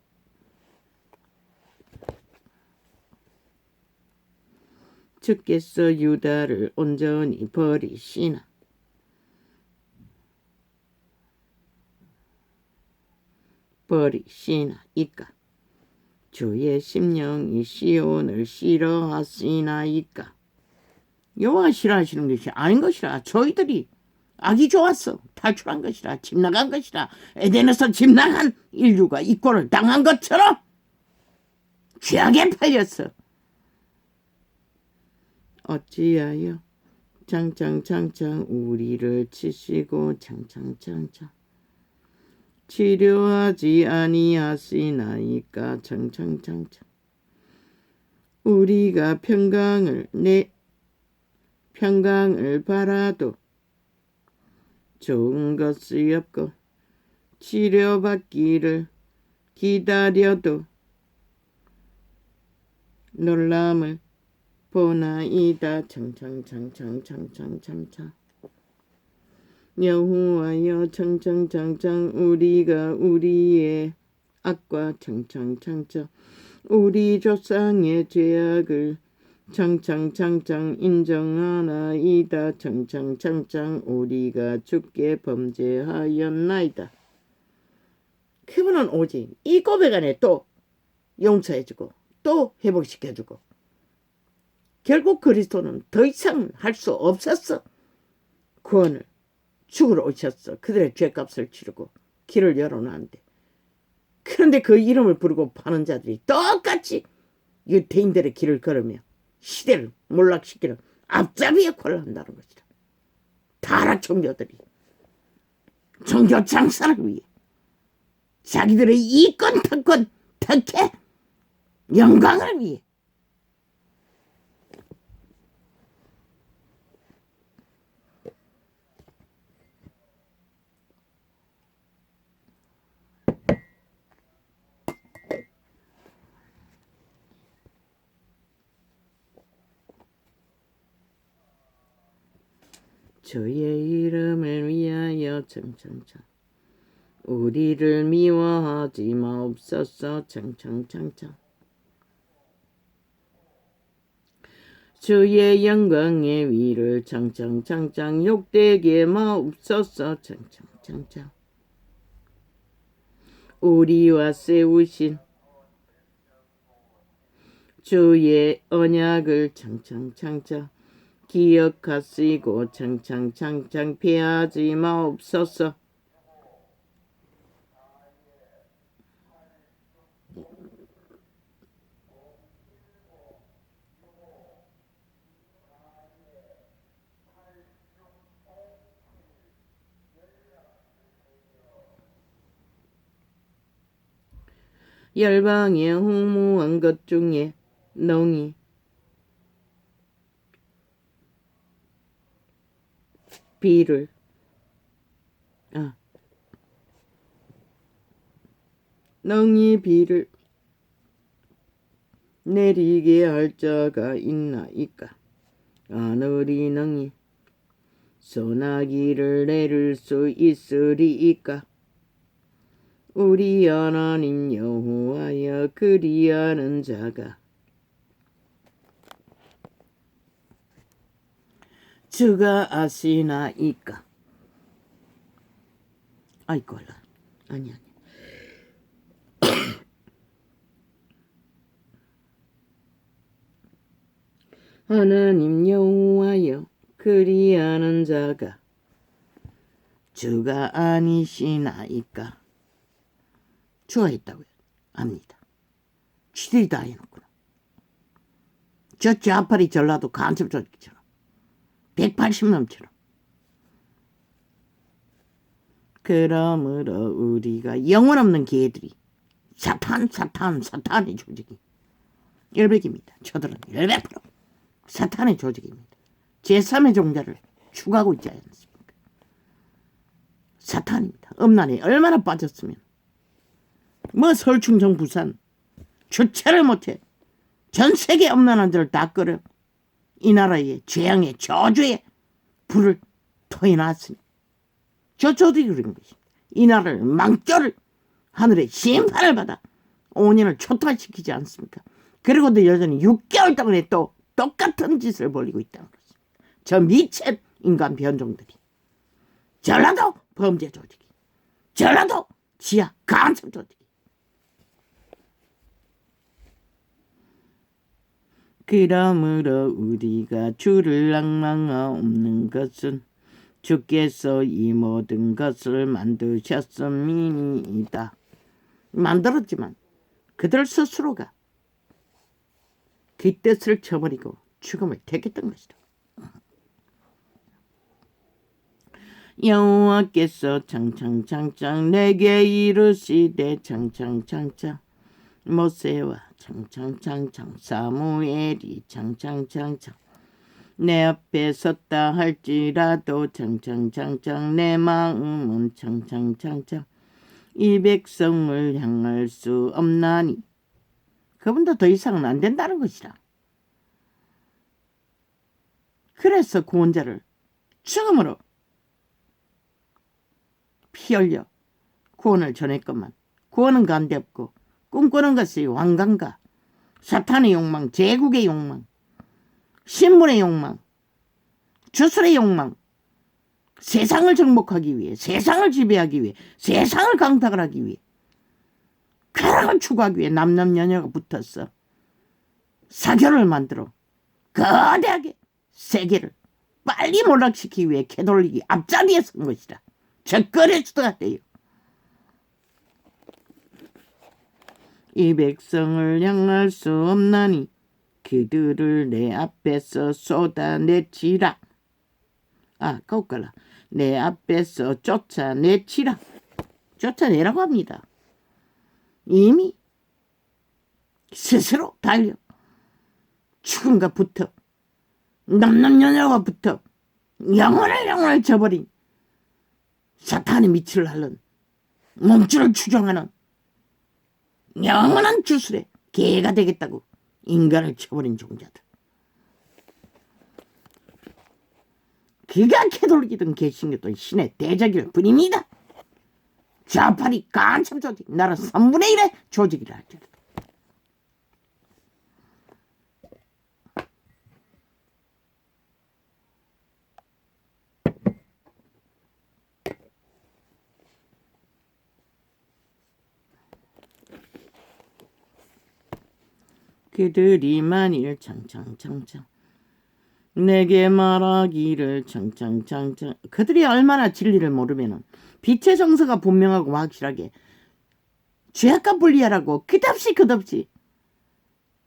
[SPEAKER 1] 주께서 유다를 온전히 버리시나. 버리시나이까. 주의 심령이 시온을 싫어하시나이까. 여호와가 싫어하시는 것이 아닌 것이라. 저희들이 악이 좋았어. 탈출한 것이라. 집 나간 것이라. 에덴에서 집 나간 인류가 이권을 당한 것처럼 죄악에 팔렸어. 어찌하여 창창창창 우리를 치시고 창창창창 치료하지 아니하시나이까. 창창창창 우리가 평강을 바라도 좋은 것이 없고 치료받기를 기다려도 놀람을 보나이다. 창창창창창창창창 여호와여 창창창창 우리가 우리의 악과 창창창창 우리 조상의 죄악을 창창창창 인정하나이다. 창창창창 우리가 주께 범죄하였나이다. 그분은 오직 이 고백 안에 또 용서해주고 또 회복시켜주고 결국 그리스도는 더 이상 할 수 없었어. 구원을 죽으러 오셨어. 그들의 죄값을 치르고 길을 열어놨는데 그런데 그 이름을 부르고 파는 자들이 똑같이 유태인들의 길을 걸으며 시대를 몰락시키는 앞잡이 역할을 한다는 것이다. 타락 종교들이 종교 장사를 위해 자기들의 이권 특권 특혜 영광을 위해 주의 이름을 위하여 창창창 우리를 미워하지 마옵소서. 창창창창 주의 영광의 위를 창창창창 욕되게 마옵소서. 창창창창. 우리와 세우신 주의 언약을 창창창창 기억하시고 창창창창 피하지 마옵소서. 열방에 홍무한 것 중에 능히 비를 능히 비를 내리게 할 자가 있나이까. 하늘이 능히 소나기를 내릴 수 있으리이까. 우리 하나님 여호와여 그리하는 자가 주가 아시나이까. 아이고 아니 하나님 여호와여 그리하는 자가 주가 아니시나이까. 주가 있다고요. 압니다. 지들이 다 해놓구나. 저 좌팔이 전라도 간첩조직처럼 180명처럼. 그러므로 우리가 영혼 없는 개들이 사탄의 조직이 열백입니다. 저들은 100% 사탄의 조직입니다. 제3의 종자를 추구하고 있지 않습니까? 사탄입니다. 음란에 얼마나 빠졌으면 뭐 서울 충청 부산 주체를 못해 전 세계 음란한들을 다 끌어 이 나라의 재앙의 저주의 불을 토해놨으니 저 조직이 그런 것입니다. 이 나라를 망조를 하늘의 심판을 받아 5년을 초토화시키지 않습니까? 그리고도 여전히 6개월 동안에 또 똑같은 짓을 벌이고 있다는 것입니다. 저 미친 인간 변종들이 전라도 범죄 조직이 전라도 지하 간첩 조직이 그러므로 우리가 주를 낭망하옵는 것은 주께서 이 모든 것을 만드셨음이니이다. 만들었지만 그들 스스로가 그 뜻을 저버리고 죽음을 택했던 것이다. 여호와께서 창창창창 내게 이르시되 창창창창 모세와 창창창창 사무엘이 창창창창 내 앞에 섰다 할지라도 창창창창 내 마음은 창창창창 이 백성을 향할 수 없나니. 그분도 더 이상은 안 된다는 것이라. 그래서 구원자를 죽음으로 피 흘려 구원을 전했건만 구원은 간데없고 꿈꾸는 것이 왕관과 사탄의 욕망, 제국의 욕망, 신분의 욕망, 주술의 욕망, 세상을 정복하기 위해, 세상을 지배하기 위해, 세상을 강탁을 하기 위해, 쾌락을 추구하기 위해 남남여녀가 붙었어. 사교를 만들어 거대하게 세계를 빨리 몰락시키기 위해 캐돌릭이 앞자리에 선 것이다. 적거래수가 돼요. 이 백성을 향할 수 없나니 그들을 내 앞에서 쏟아내치라. 거기까라. 내 앞에서 쫓아내치라. 쫓아내라고 합니다. 이미 스스로 달려 죽음과 붙어 남남여녀가 붙어 영혼을 저버린 사탄의 미치를 핥는 몸줄을 추종하는 영원한 주술에 개가 되겠다고 인간을 쳐버린 종자들. 그가 캐톨릭이든 개신교든 신의 대적일 뿐입니다. 좌파리 간첩 조직, 나라 3분의 1의 조직이라 할지라도. 그들이 만일 창창창창 내게 말하기를 창창창창. 그들이 얼마나 진리를 모르면은 빛의 정서가 분명하고 확실하게 죄악과 분리하라고 끝없이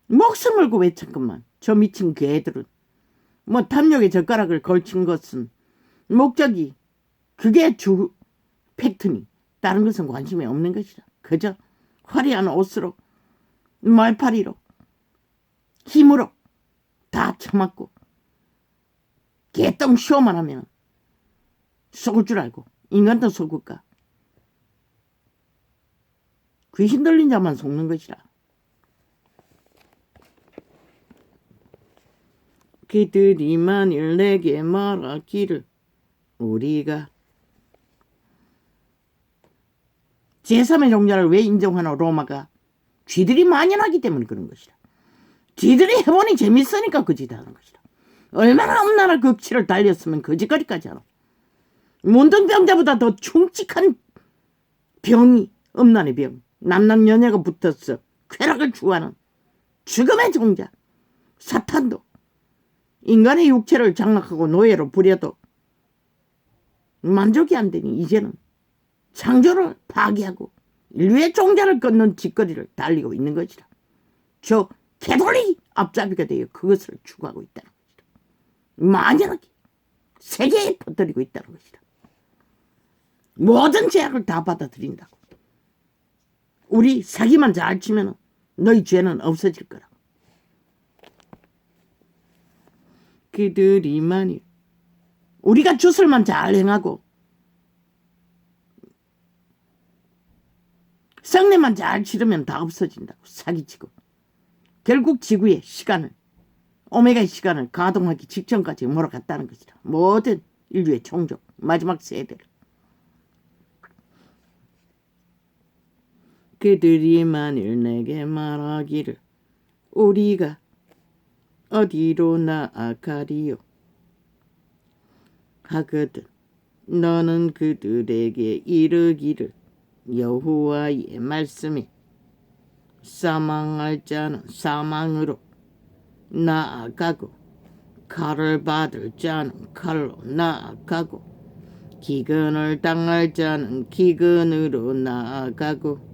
[SPEAKER 1] 목숨 걸고 외쳤건만. 저 미친 그 애들은 뭐 탐욕에 젓가락을 걸친 것은 목적이 그게 주 팩트니 다른 것은 관심이 없는 것이다. 그저 화려한 옷으로 말파리로 힘으로 다 처맞고 개똥 쇼만 하면 속을 줄 알고 인간도 속을까. 귀신 들린 자만 속는 것이라. 그들이 만일 내게 말하기를 우리가 제3의 종자를 왜 인정하나 로마가 쥐들이 만연하기 때문에 그런 것이라. 쥐들이 해보니 재밌으니까 그 짓 하는 것이라. 얼마나 엄나라 극치를 달렸으면 거짓거리까지 하노. 문둥병자보다 더 충직한 병이 엄난의 병. 남남여녀가 붙었어. 쾌락을 추구하는 죽음의 종자 사탄도 인간의 육체를 장악하고 노예로 부려도 만족이 안 되니 이제는 창조를 파괴하고 인류의 종자를 끊는 짓거리를 달리고 있는 것이라. 저 개돌이 앞잡이가 되어 그것을 추구하고 있다는 것이라. 만연하게 세계에 퍼뜨리고 있다는 것이라. 모든 죄악을 다 받아들인다고. 우리 사기만 잘 치면 너희 죄는 없어질 거라. 그들이 만일 우리가 주술만 잘 행하고 성례만 잘 치르면 다 없어진다고. 사기치고 결국 지구의 시간을 오메가의 시간을 가동하기 직전까지 몰아갔다는 것이라. 모든 인류의 종족 마지막 세대를. 그들이 만일 내게 말하기를 우리가 어디로 나아가리요 하거든 너는 그들에게 이르기를 여호와의 말씀이 사망할 자는 사망으로 나아가고 칼을 받을 자는 칼로 나아가고 기근을 당할 자는 기근으로 나아가고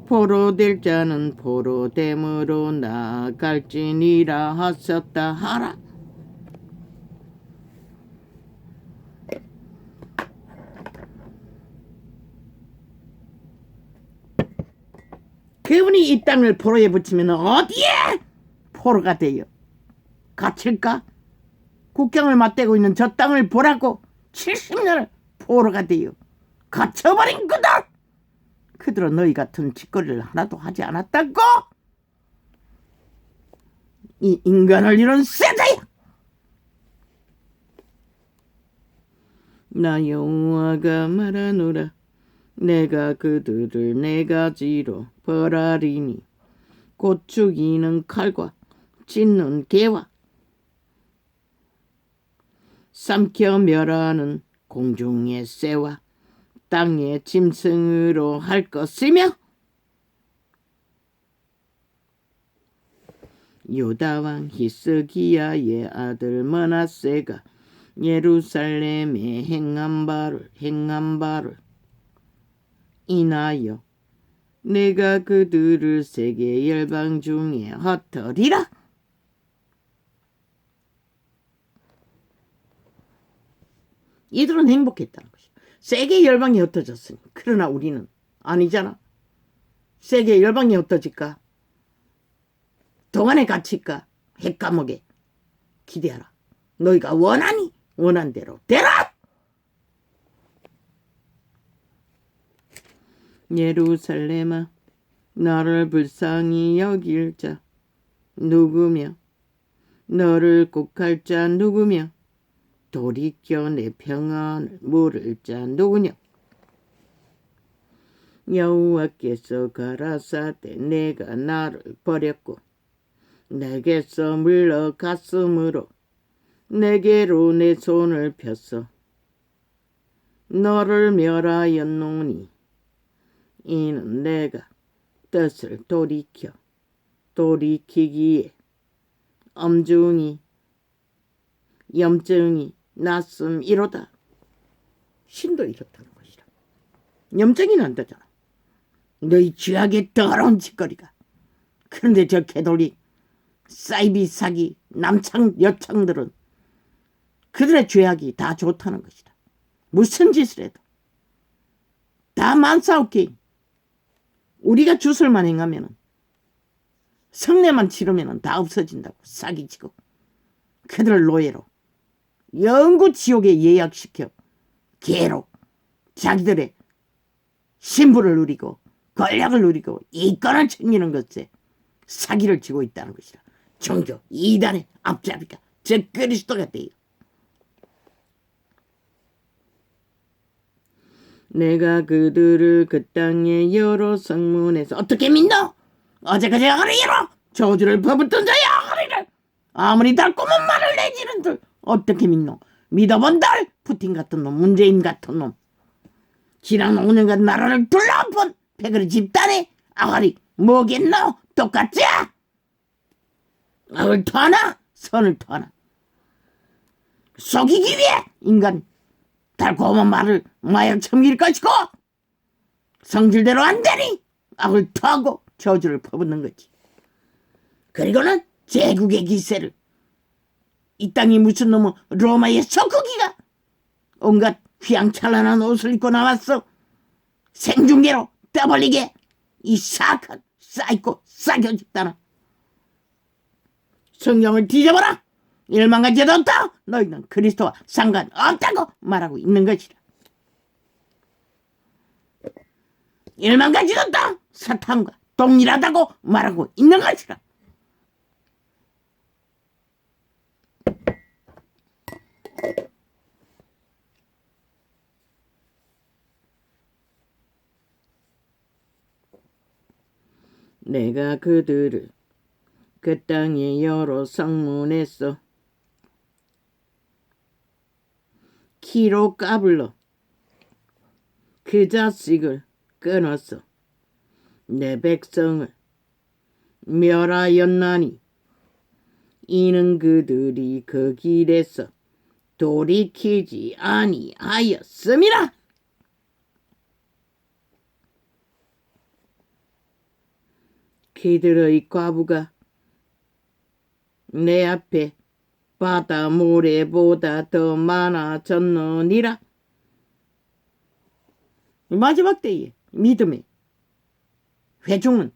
[SPEAKER 1] 포로될 자는 포로됨으로 나아갈지니라 하셨다 하라. 그분이 이 땅을 포로에 붙이면 어디에 포로가 돼요? 갇힐까? 국경을 맞대고 있는 저 땅을 보라고 70년을 포로가 돼요. 갇혀버린 거다. 그들은 너희 같은 짓거리를 하나도 하지 않았다고. 이 인간을 이룬 세대야. 나 여호와가 말하노라. 내가 그들을 네 가지로 벌하리니 곧 죽이는 칼과 찢는 개와 삼켜 멸하는 공중의 새와 땅의 짐승으로 할 것이며 유다왕 히스기야의 아들 므낫세가 예루살렘에 행한 바를 인하여 내가 그들을 세계 열방 중에 흩으리라. 이들은 행복했다는 것이야. 세계 열방이 흩어졌으니. 그러나 우리는 아니잖아. 세계 열방이 흩어질까? 동안에 갇힐까? 핵감옥에 기대하라. 너희가 원하니 원한 대로 되라. 예루살렘아 나를 불쌍히 여길 자 누구며 너를 곡할 자 누구며 돌이켜 내 평안을 물을 자 누구냐. 여호와께서 가라사대 내가 나를 버렸고 내게서 물러갔으므로 내게로 내 손을 폈어 너를 멸하였노니 이는 내가 뜻을 돌이켜 돌이키기에 엄중히 염증이 났음이로다. 신도 이렇다는 것이라. 염증이 난다잖아. 너희 죄악의 더러운 짓거리가. 그런데 저 개돌이 사이비 사기 남창 여창들은 그들의 죄악이 다 좋다는 것이다. 무슨 짓을 해도 다 만사오케이. 우리가 주술만 행하면 성례만 치르면 다 없어진다고 사기치고 그들을 노예로 영구 지옥에 예약시켜 개로 자기들의 신부를 누리고 권력을 누리고 이권을 챙기는 것에 사기를 치고 있다는 것이다. 종교 이단의 앞잡이가 저 그리스도가 돼요. 내가 그들을 그 땅의 여러 성문에서 어떻게 믿노? 어제까지 아가리로 저주를 퍼붓던 자의 아가리를 아무리 달콤한 말을 내지는들 어떻게 믿노? 믿어본들 푸틴 같은 놈, 문재인 같은 놈, 지난 5년간 나라를 둘러본 패거리 집단의 아가리 뭐겠노? 똑같지? 악을 토하나 선을 토하나 속이기 위해 인간 달콤한 말을 마약 첨길 것이고 성질대로 안 되니 악을 토하고 저주를 퍼붓는 거지. 그리고는 제국의 기세를 이 땅이 무슨 놈의 로마의 석국이가 온갖 휘황찬란한 옷을 입고 나왔어. 생중계로 떠벌리게 이 사악한 사이코 싸겨 집단아. 성경을 뒤져보라. 일만가지도 없다. 너희는 그리스도와 상관없다고 말하고 있는 것이라. 일만가지도 없다. 사탄과 동일하다고 말하고 있는 것이라. 내가 그들을 그 땅의 여러 성문에서 키로 까불러 그 자식을 끊어서 내 백성을 멸하였나니 이는 그들이 그 길에서 돌이키지 아니하였음이라. 그들의 과부가 내 앞에 바다 모래보다 더 많아졌느니라. 마지막 때에 믿음의 회중은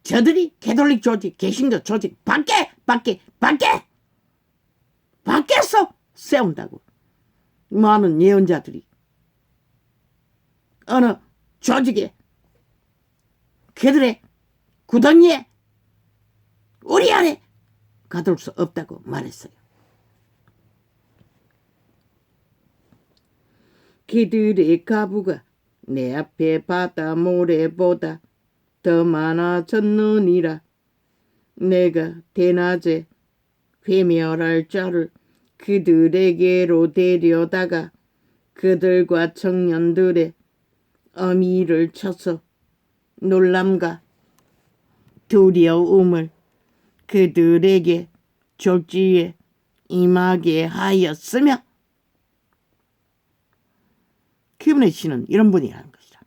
[SPEAKER 1] 저들이 개돌릭 조직, 개신교 조직 밖에서 세운다고. 많은 예언자들이 어느 조직에 그들의 구덩이에 우리 안에 가둘 수 없다고 말했어요. 그들의 가부가 내 앞에 바다 모래보다 더 많아졌느니라. 내가 대낮에 회멸할 자를 그들에게로 데려다가 그들과 청년들의 어미를 쳐서 놀람과 두려움을 그들에게 졸지에 임하게 하였으며. 그분의 신은 이런 분이라는 것이다.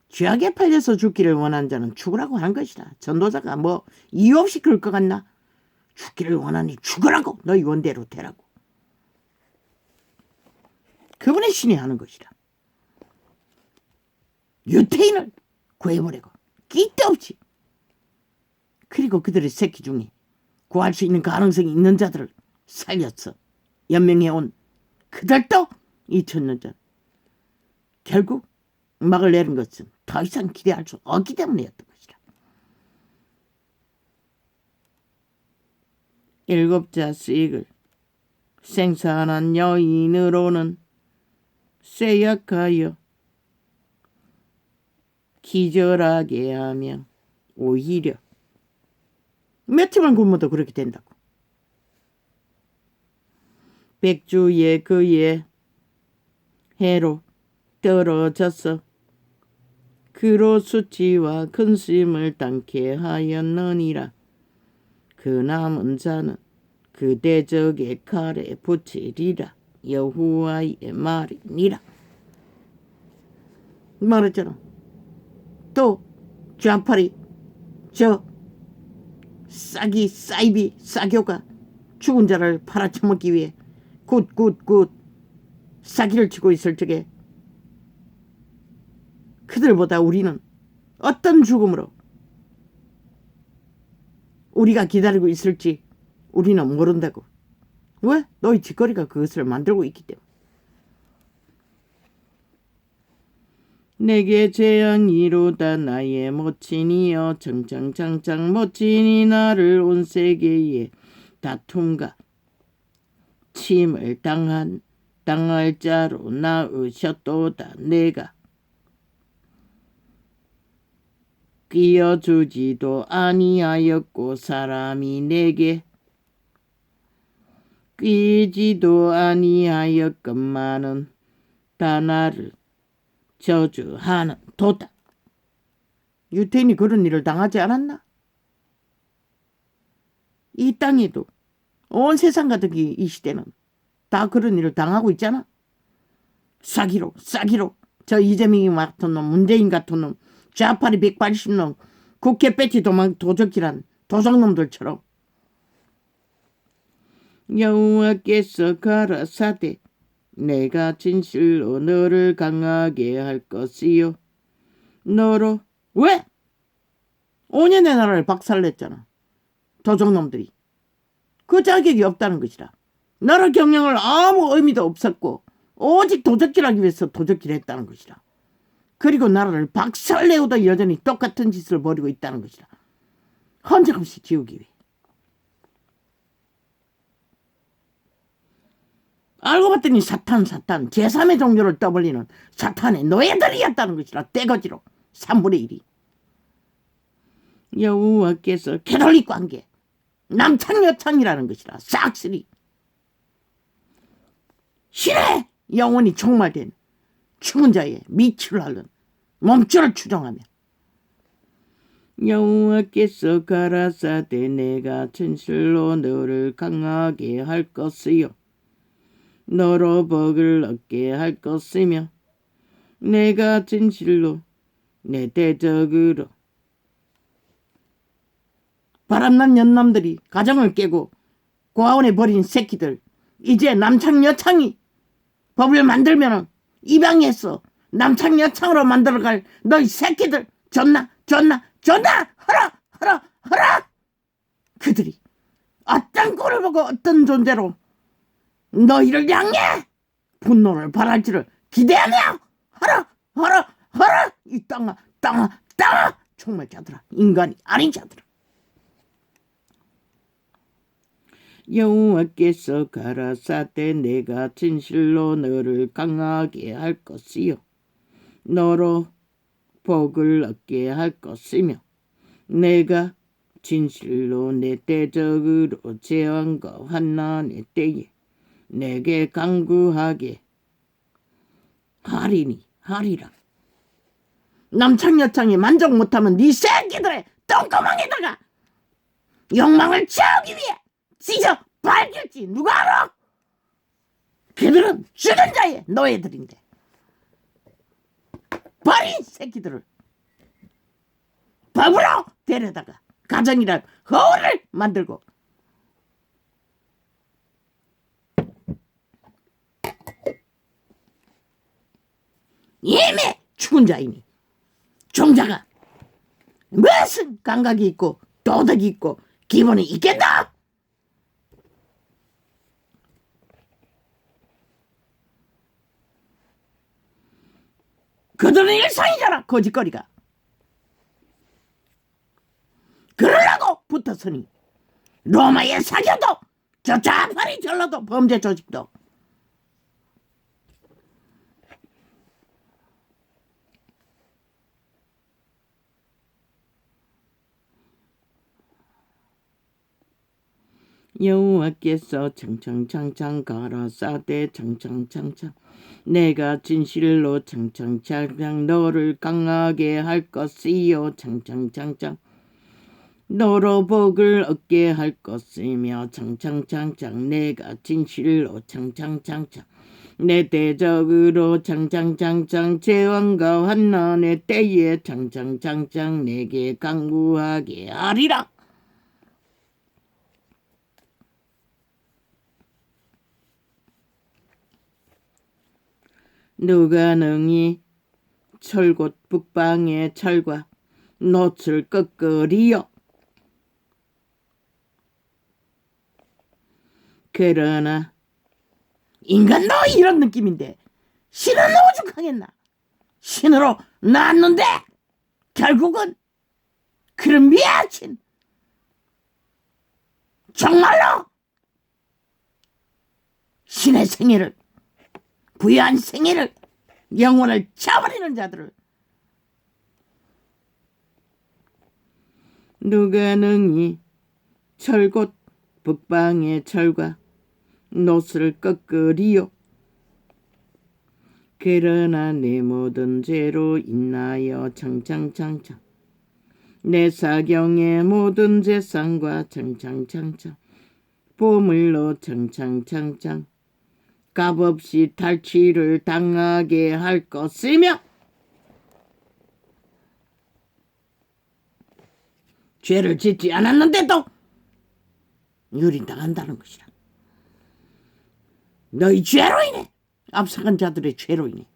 [SPEAKER 1] 죄악에 팔려서 죽기를 원하는 자는 죽으라고 하는 것이다. 전도자가 뭐 이유 없이 그럴 것 같나? 죽기를 원하니 죽으라고. 너희 원대로 되라고. 그분의 신이 하는 것이다. 유태인을 구해보려고 끼데없이. 그리고 그들의 새끼 중에 구할 수 있는 가능성이 있는 자들을 살렸어. 연명해온 그들도 2000년 전 결국 막을 내린 것은 더 이상 기대할 수 없기 때문이었던 것이다. 7 자식을 생산한 여인으로는 쇠약하여 기절하게 하며 오히려 며칠만 굶어도 그렇게 된다고. 백주에 그의 해로 떨어져서 그로 수치와 근심을 당케 하였느니라. 그 남은 자는 그 대적의 칼에 붙이리라. 여호와의 말이니라. 말했잖아. 또 좌팔이 저 사이비 싸교가 죽은 자를 팔아쳐먹기 위해 굿 사기를 치고 있을 적에 그들보다 우리는 어떤 죽음으로 우리가 기다리고 있을지 우리는 모른다고. 왜? 너희 짓거리가 그것을 만들고 있기 때문에. 내게 재앙이로다 나의 모친이여 청청청청 모친이 나를 온 세계에 다툼과 침을 당할 자로 낳으셨도다. 내가 끼어주지도 아니하였고 사람이 내게 끼지도 아니하였건만은 다 나를 저주하는 도다. 유태인이 그런 일을 당하지 않았나? 이 땅에도 온 세상 가득히 이 시대는 다 그런 일을 당하고 있잖아. 사기로 저 이재명이 같은 놈, 문재인 같은 놈, 좌파리 180놈, 국회 배치 도적질한 도적놈들처럼. 여호와께서 가라사대 내가 진실로 너를 강하게 할 것이요 너로 왜? 5년의 나라를 박살냈잖아. 도적놈들이. 그 자격이 없다는 것이라. 나라 경영을 아무 의미도 없었고 오직 도적질하기 위해서 도적질했다는 것이라. 그리고 나라를 박살내고도 여전히 똑같은 짓을 벌이고 있다는 것이라. 헌정없이 지우기 위해. 알고 봤더니 사탄 제3의 종교를 떠벌리는 사탄의 노예들이었다는 것이라. 떼거지로 3분의 1이. 여호와께서 캐톨릭 관계 남창여창이라는 것이라. 싹쓸이 신의 영원히 총말된 죽은 자의 미치를 앓는 몸줄을 추정하며 여호와께서 가라사대 내가 진실로 너를 강하게 할 것이요 너로 복을 얻게 할 것이며 내가 진실로 내 대적으로 바람난 연남들이 가정을 깨고 고아원에 버린 새끼들 이제 남창여창이 법을 만들면은 입양해서 남창여창으로 만들어갈 너희 새끼들 존나 허라 그들이 어떤 꼴을 보고 어떤 존재로 너희를 향해 분노를 발할지를 기대하며 허라 이 땅아 정말 자들아 인간이 아닌 자들아 여호와께서 가라사대 내가 진실로 너를 강하게 할 것이요 너로 복을 얻게 할 것이며 내가 진실로 내 대적으로 재앙과 환난의 때에 내게 강구하게 하리라. 남창여창이 만족 못하면 네 새끼들의 똥구멍에다가 욕망을 채우기 위해 찢어 밝힐지 누가 알아? 그들은 죽은 자의 노예들인데 버린 새끼들을 법으로 데려다가 가정이란 허울을 만들고 이미 죽은 자이니 종자가 무슨 감각이 있고 도덕이 있고 기본이 있겠나? 그들은 일상이잖아. 거짓거리가. 그러려고 붙었으니 로마의 사교도 저 좌파리 전라도 범죄 조직도 여호와께서 창창창창 가라사대 창창창창 내가 진실로 창창창창 너를 강하게 할 것이요 창창창창 너로 복을 얻게 할 것이며 창창창창 내가 진실로 창창창창 내 대적으로 창창창창 제왕과 환난의 때에 창창창창 내게 강구하게 하리라. 누가 능히 철곧 북방의 철과 놋을 꺾으리요. 그러나 인간도 이런 느낌인데 신은 오죽하겠나. 신으로 낳았는데 결국은 그런 미아친 정말로 신의 생애를 부여한 생애를 영혼을 쳐버리는 자들을 누가 능히 철곧 북방의 철과 놋을 꺾으리요. 그러나 내 모든 죄로 인하여 창창창창 내 사경의 모든 재산과 창창창창 보물로 창창창창 값없이 탈취를 당하게 할 것이며 죄를 짓지 않았는데도 유린당한다는 것이라. 너희 죄로 인해 앞서간 자들의 죄로 인해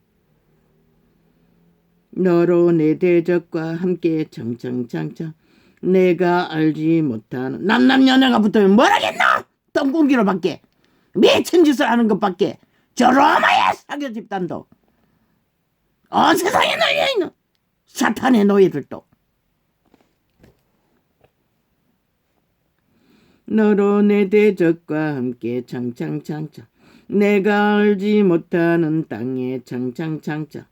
[SPEAKER 1] 너로 내 대적과 함께 창창창창 내가 알지 못하는 남남여녀가 붙으면 뭘 하겠나. 똥공기로 밖에 미친 짓을 하는 것밖에 저 로마의 사교 집단도 온 세상에 널려있는 사탄의 노예들도 너로 내 대적과 함께 창창창창 내가 알지 못하는 땅에 창창창창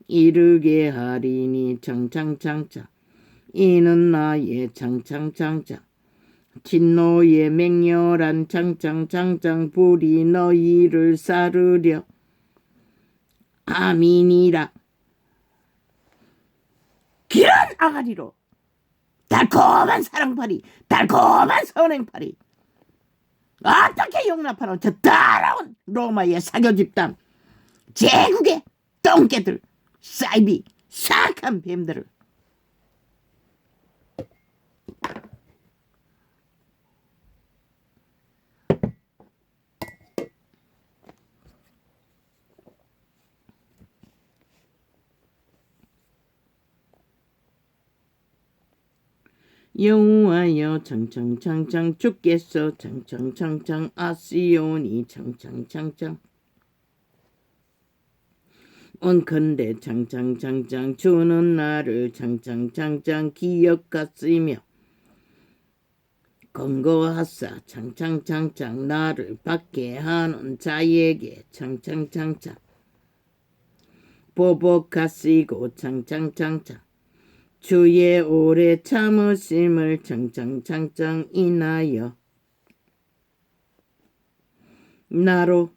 [SPEAKER 1] 이르게 하리니 창창창창 이는 나의 창창창창 진노의 맹렬한 창창창창 불이 너희를 사르려 아민이라. 기런 아가리로 달콤한 사랑팔이 달콤한 선행팔이 어떻게 용납하는 저 더러운 로마의 사교 집단 제국의 똥개들 사이비 사악한 뱀들을 여호와여 창창창창 주께서 창창창창 아시온이 창창창창 온컨대 창창창창 주는 나를 창창창창 기억하시며 권고하사 창창창창 나를 받게 하는 자에게 창창창창 보복하시고 창창창창 주의 오래 참으심을 창창창창 인하여 나로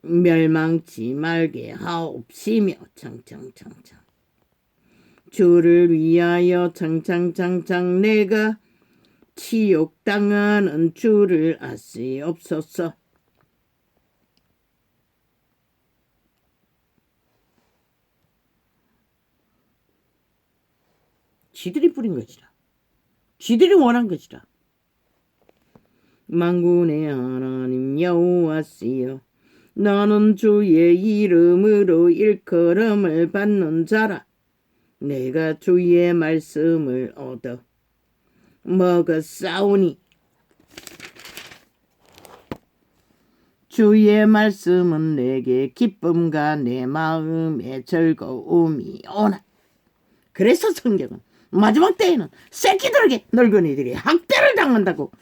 [SPEAKER 1] 멸망치 말게 하옵시며 창창창창 주를 위하여 창창창창 내가 치욕당하는 주를 아시옵소서. 지들이 뿌린 것이라. 지들이 원한 것이라. 만군의 하나님 여호와시여 나는 주의 이름으로 일컬음을 받는 자라. 내가 주의 말씀을 얻어 먹었사오니 주의 말씀은 내게 기쁨과 내 마음의 즐거움이 오나. 그래서 성경은 마지막 때에는 새끼들에게 늙은이들이 학대를 당한다고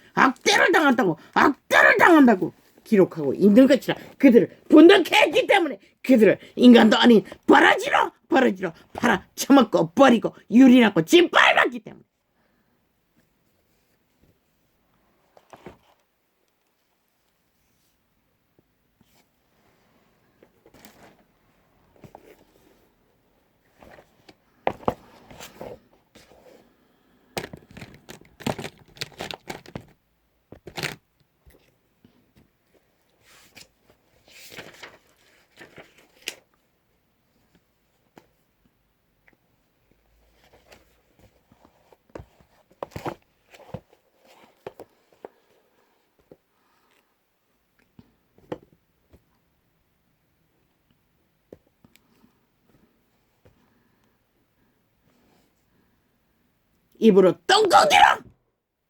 [SPEAKER 1] 기록하고 있는 것이라. 그들을 분덕해 했기 때문에 그들을 인간도 아닌 버러지로 팔아 처먹고 버리고 유린하고 짓밟았기 때문에 입으로 똥꼬기로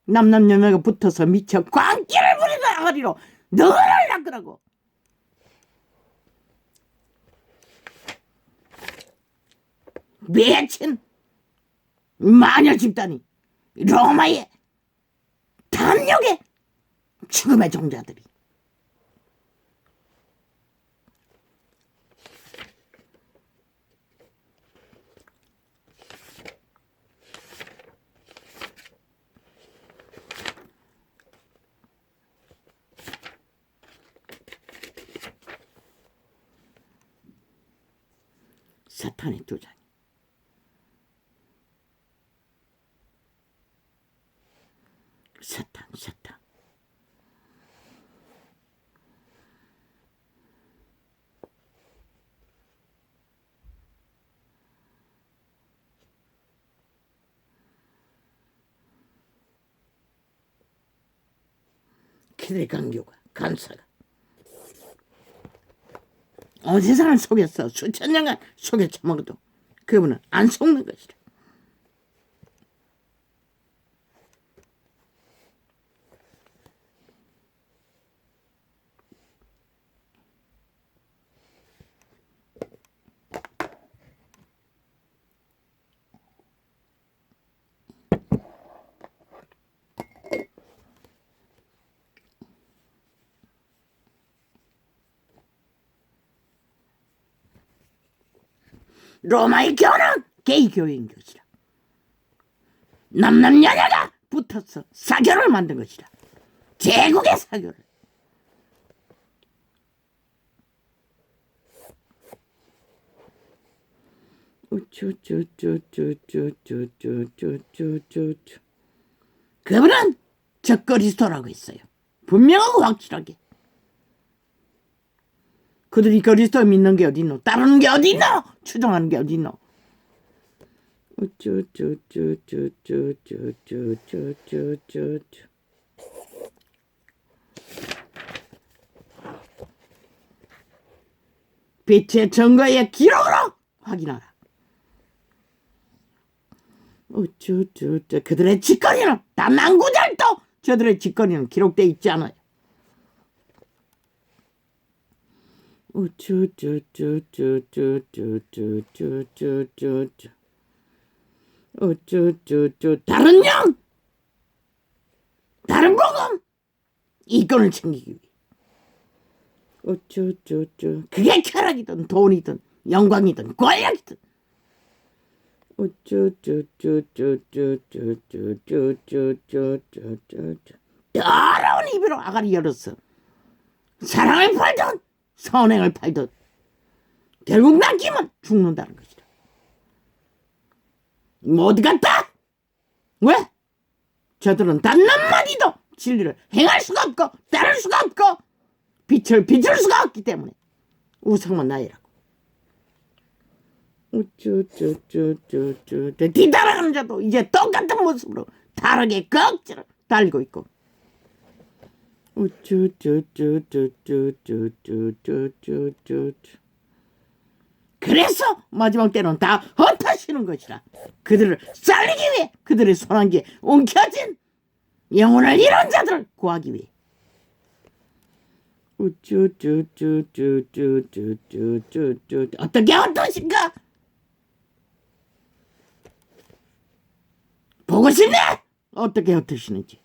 [SPEAKER 1] 남남여매가 붙어서 미쳐 광기를 부리다 아가리로 너를 낚으라고. 미친 마녀 집단이 로마의 탐욕의 죽음의 종자들이 사탄의 두 장이 사탄 그들의 강교가 간사가 온 세상을 속였어. 수천 년간 속여 처먹어도 그분은 안 속는 것이라. 로마의 교는 게이교인 것이라. 남남여녀가 붙어서 사교를 만든 것이라. 제국의 사교를. 그분은 저 그리스도라고 했어요. 분명하고 확실하게. 그들이 그리스도 믿는 게 어딨노? 따르는 게 어딨노? 추종하는 게 어딨노? 빛의 증거의 기록으로 확인하라. 그들의 짓거리는 단 한 구절도 저들의 짓거리는 기록되어 있지 않아요. 다른 영, 다른 복음 이권을 챙기기 위해 그게 쾌락이든 돈이든 영광이든 권력이든 더러운 입으로 아가리 열었어. 사랑을 팔던 선행을 팔던 결국 낚이면 죽는다는 것이다. 못 갔다. 왜? 저들은 단 한마디도 진리를 행할 수가 없고 따를 수가 없고 빛을 비출 수가 없기 때문에 우상만 나이라고. 뒤따라가는 자도 이제 똑같은 모습으로 다르게 꺽지를 달고 있고. 그래서 마지막 때는 다 흩어지는 것이라. 그들을 살리기 위해 그들의 손안기에 움켜진 영혼을 잃은 자들을 구하기 위해. 어떻게 어떠신가? 보고 싶네. 어떻게 어떠시는지.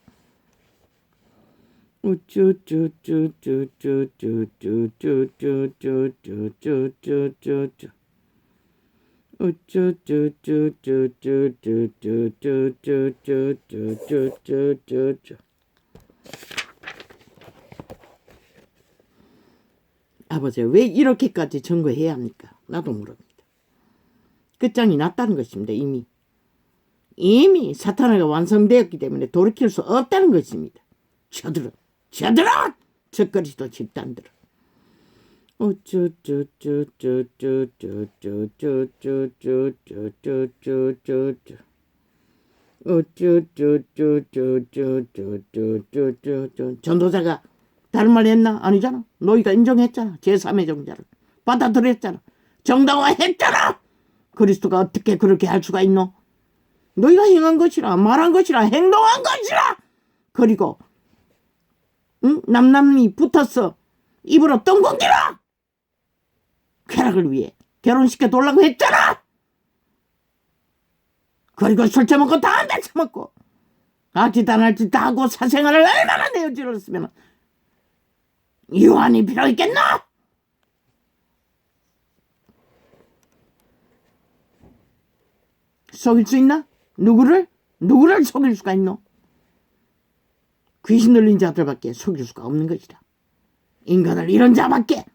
[SPEAKER 1] 아버지 왜 이렇게까지 증거해야 합니까? 나도 모릅니다. 끝장이 났다는 것입니다. 이미 사탄화가 완성되었기 때문에 돌이킬 수 없다는 것입니다. 저들은 저 그리스도 집단들은 전도자가 다른 말 했나? 아니잖아. 너희가 인정했잖아. 제3의 종자를 받아들였잖아. 정당화했잖아. 그리스도가 어떻게 그렇게 할 수가 있노? 너희가 행한 것이라 말한 것이라 행동한 것이라. 그리고 남남이 붙어서 입으로 똥공기라. 쾌락을 위해 결혼시켜 돌라고 했잖아. 그리고 술 처먹고 다 한대 처먹고 아짓 안 할 짓 다 하고 사생활을 얼마나 내어질렀으면 유한이 필요 있겠나? 속일 수 있나? 누구를 속일 수가 있노? 귀신 들린 자들밖에 속일 수가 없는 것이다. 인간을 이런 자밖에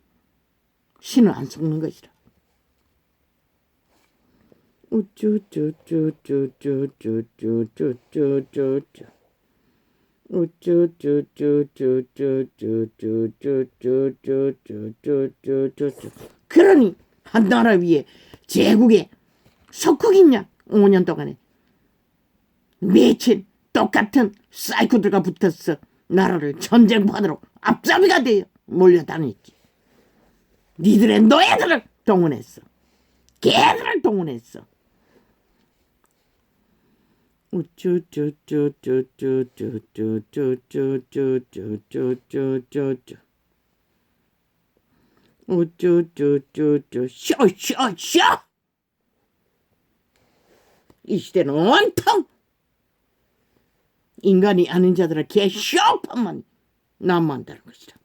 [SPEAKER 1] 신을 안 속는 것이다. 그러니 한 나라 위에 제국에 석국이냐 5년 동안에 미친 똑같은 사이코들과 붙어서 나라를 전쟁판으로 앞잡이가 되어 몰려다녔지. 니들의 노예들을 동원했어. 개들을 동원했어. 쇼! 이 시대는 온통 인간이 아닌 자들의 개 쇼판만 난무한다는 것이다.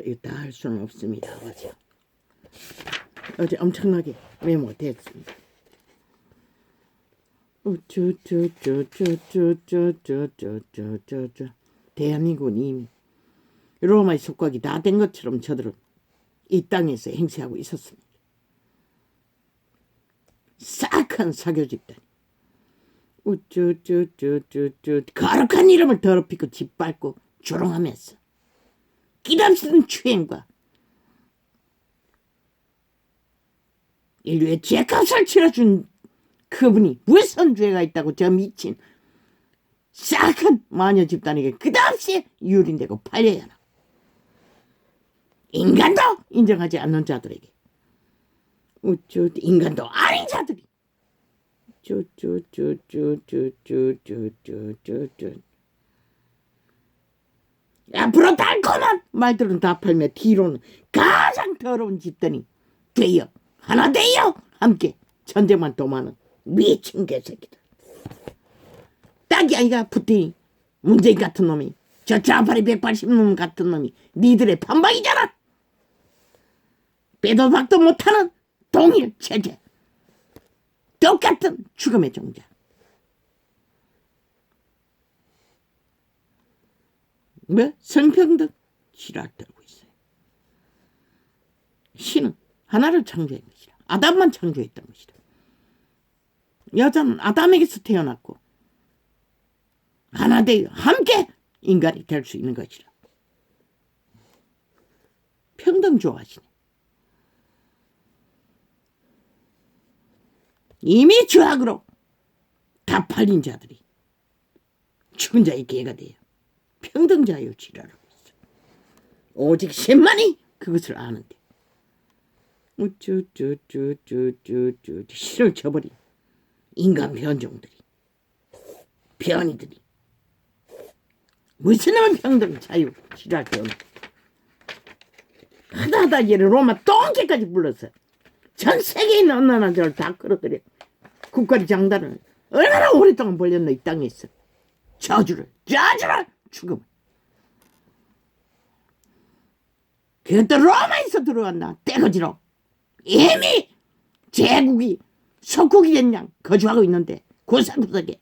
[SPEAKER 1] 이거 다 할 수는 없습니다. 어제 엄청나게 메모됐습니다. 대한민국은 이미 로마의 속박이 다 된 것처럼 저들은 이 땅에서 행세하고 있었습니다. 싹한 사교 집단이 거룩한 이름을 더럽히고 짓밟고 조롱하면서 끼담쓰는 추행과 인류의 죄값을 치러준 그분이 무슨 죄가 있다고 저 미친 싹한 마녀 집단에게 끝없이 유린되고 팔려야 하나. 인간도 인정하지 않는 자들에게 인간도 아닌 자들이 앞으로 달콤한 말들은 다 팔며 뒤로는 가장 더러운 집단이 되어 하나 되어 함께 전쟁만 도모하는 미친 개새끼들. 딱이 아니가 푸틴이 문재인 같은 놈이 저 좌파리 180놈 같은 놈이 니들의 반박이잖아. 빼도 박도 못하는 동일 체제, 똑같은 죽음의 종자. 뭐 성평등 지랄 떨고 있어요. 신은 하나를 창조한 것이라. 아담만 창조했던 것이다. 여자는 아담에게서 태어났고 하나 되어 함께 인간이 될 수 있는 것이라. 평등 좋아하시네. 이미 죄악으로 다 팔린 자들이 죽은 자의 개가 돼요. 평등자유 지랄하고 있어. 오직 신만이 그것을 아는데 실을 쳐버린 인간 변종들이 변이들이 무슨 놈은 평등 자유 지랄 때문에 하다 얘를 로마 똥개까지 불러서 전 세계에 있는 어느 나라들을 다 끌어들여 국가리 장단을 얼마나 오랫동안 벌렸노 이 땅에 있어. 저주를 죽음. 그것도 로마에서 들어왔나 떼거지로 이미 제국이 속국이 된 양 거주하고 있는데 구석구석에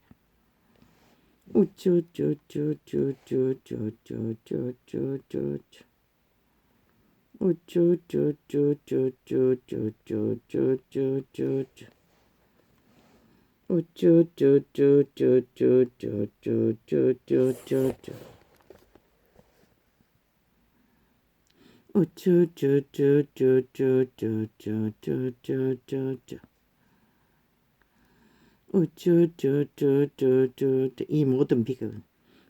[SPEAKER 1] 이 모든 비극은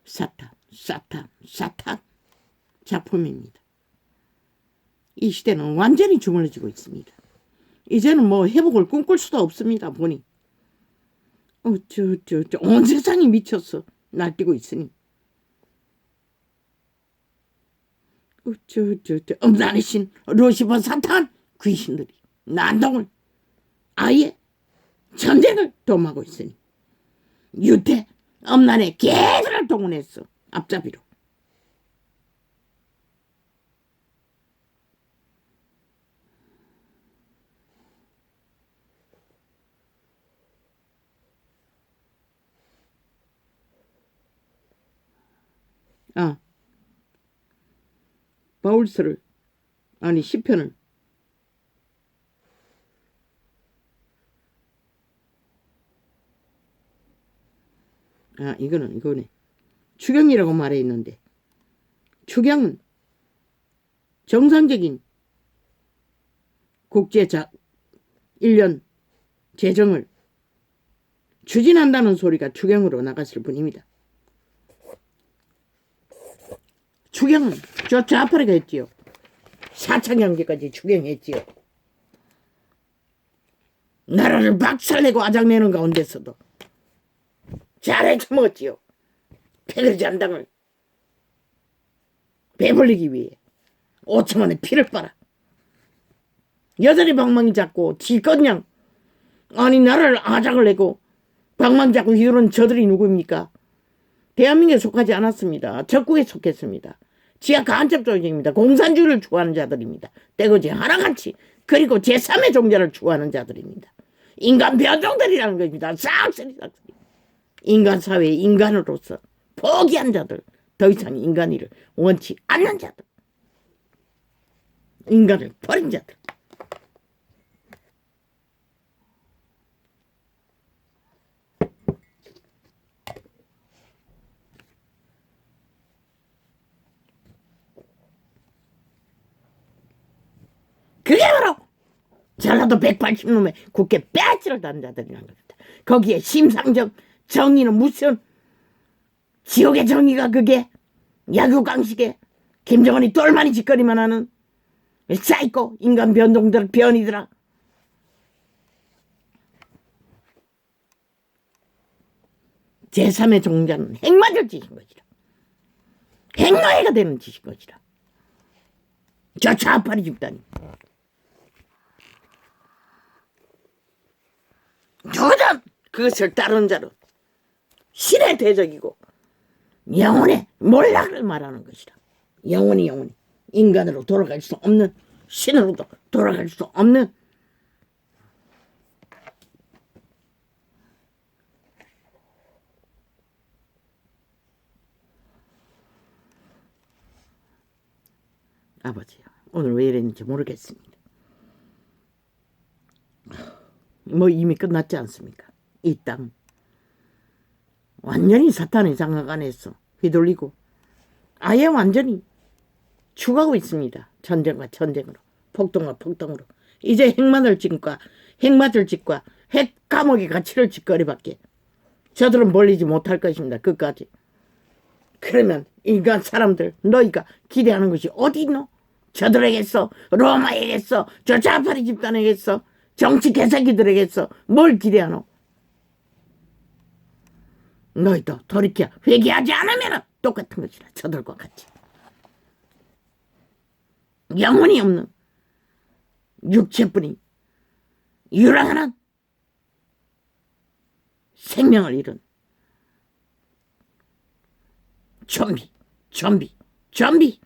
[SPEAKER 1] 사탄 작품입니다. 이 시대는 완전히 주물러지고 있습니다. 이제는 뭐 회복을 꿈꿀 수도 없습니다. 보니 온 세상이 미쳤어 날뛰고 있으니 음란의 신 루시퍼 사탄 귀신들이 난동을 아예 전쟁을 도모하고 있으니 유태 음란의 개들을 동원했어 앞잡이로. 바울서를 아니 시편을 이거네. 추경이라고 말해 있는데 추경은 정상적인 국제 1년 재정을 추진한다는 소리가 추경으로 나갔을 뿐입니다. 추경은 저 좌파리가 했지요. 4차 경제까지 추경했지요. 나라를 박살내고 아작내는 가운데서도 잘 해쳐먹었지요. 패거리잔당을 배불리기 위해 5천원의 피를 빨아 여자리 방망이 잡고 지껏냥 아니 나라를 아작을 내고 방망이 잡고 이런 저들이 누구입니까? 대한민국에 속하지 않았습니다. 적국에 속했습니다. 지하 간첩조직입니다. 공산주의를 추구하는 자들입니다. 떼거지 하나같이 그리고 제3의 종자를 추구하는 자들입니다. 인간 변종들이라는 것입니다. 싹쓸이 인간 사회의 인간으로서 포기한 자들, 더 이상 인간이를 원치 않는 자들, 인간을 버린 자들. 그게 바로 전라도 180놈의 국회 배지를 단 자들이라는 겁니다. 거기에 심상정 정의는 무슨 지옥의 정의가 그게 야구강식에 김정은이 똘마니 짓거리만 하는 사이코 인간 변동들 변이더라. 제3의 종자는 핵맞을 짓인 것이라. 핵노예가 되는 짓인 것이라. 저 좌파리 집단이. 누구든 그것을 따르는 자로 신의 대적이고 영혼의 몰락을 말하는 것이라. 영혼이 인간으로 돌아갈 수 없는, 신으로도 돌아갈 수 없는 아버지야, 오늘 왜 이랬는지 모르겠습니다. 뭐 이미 끝났지 않습니까? 이 땅 완전히 사탄의 장악 안에서 휘둘리고 아예 완전히 죽어가고 있습니다. 전쟁과 전쟁으로, 폭동과 폭동으로. 이제 핵맞을 짓과 핵 감옥에 갇힐 짓거리밖에 저들은 멀리지 못할 것입니다. 끝까지. 그러면 인간 사람들 너희가 기대하는 것이 어디 있노? 저들에게서, 로마에게서, 저 자파리 집단에게서, 정치 개새끼들에게서 뭘 기대하노? 너희도 돌이켜 회개하지 않으면 똑같은 것이라. 저들과 같이 영혼이 없는 육체뿐이 유랑하는 생명을 잃은 좀비, 좀비, 좀비.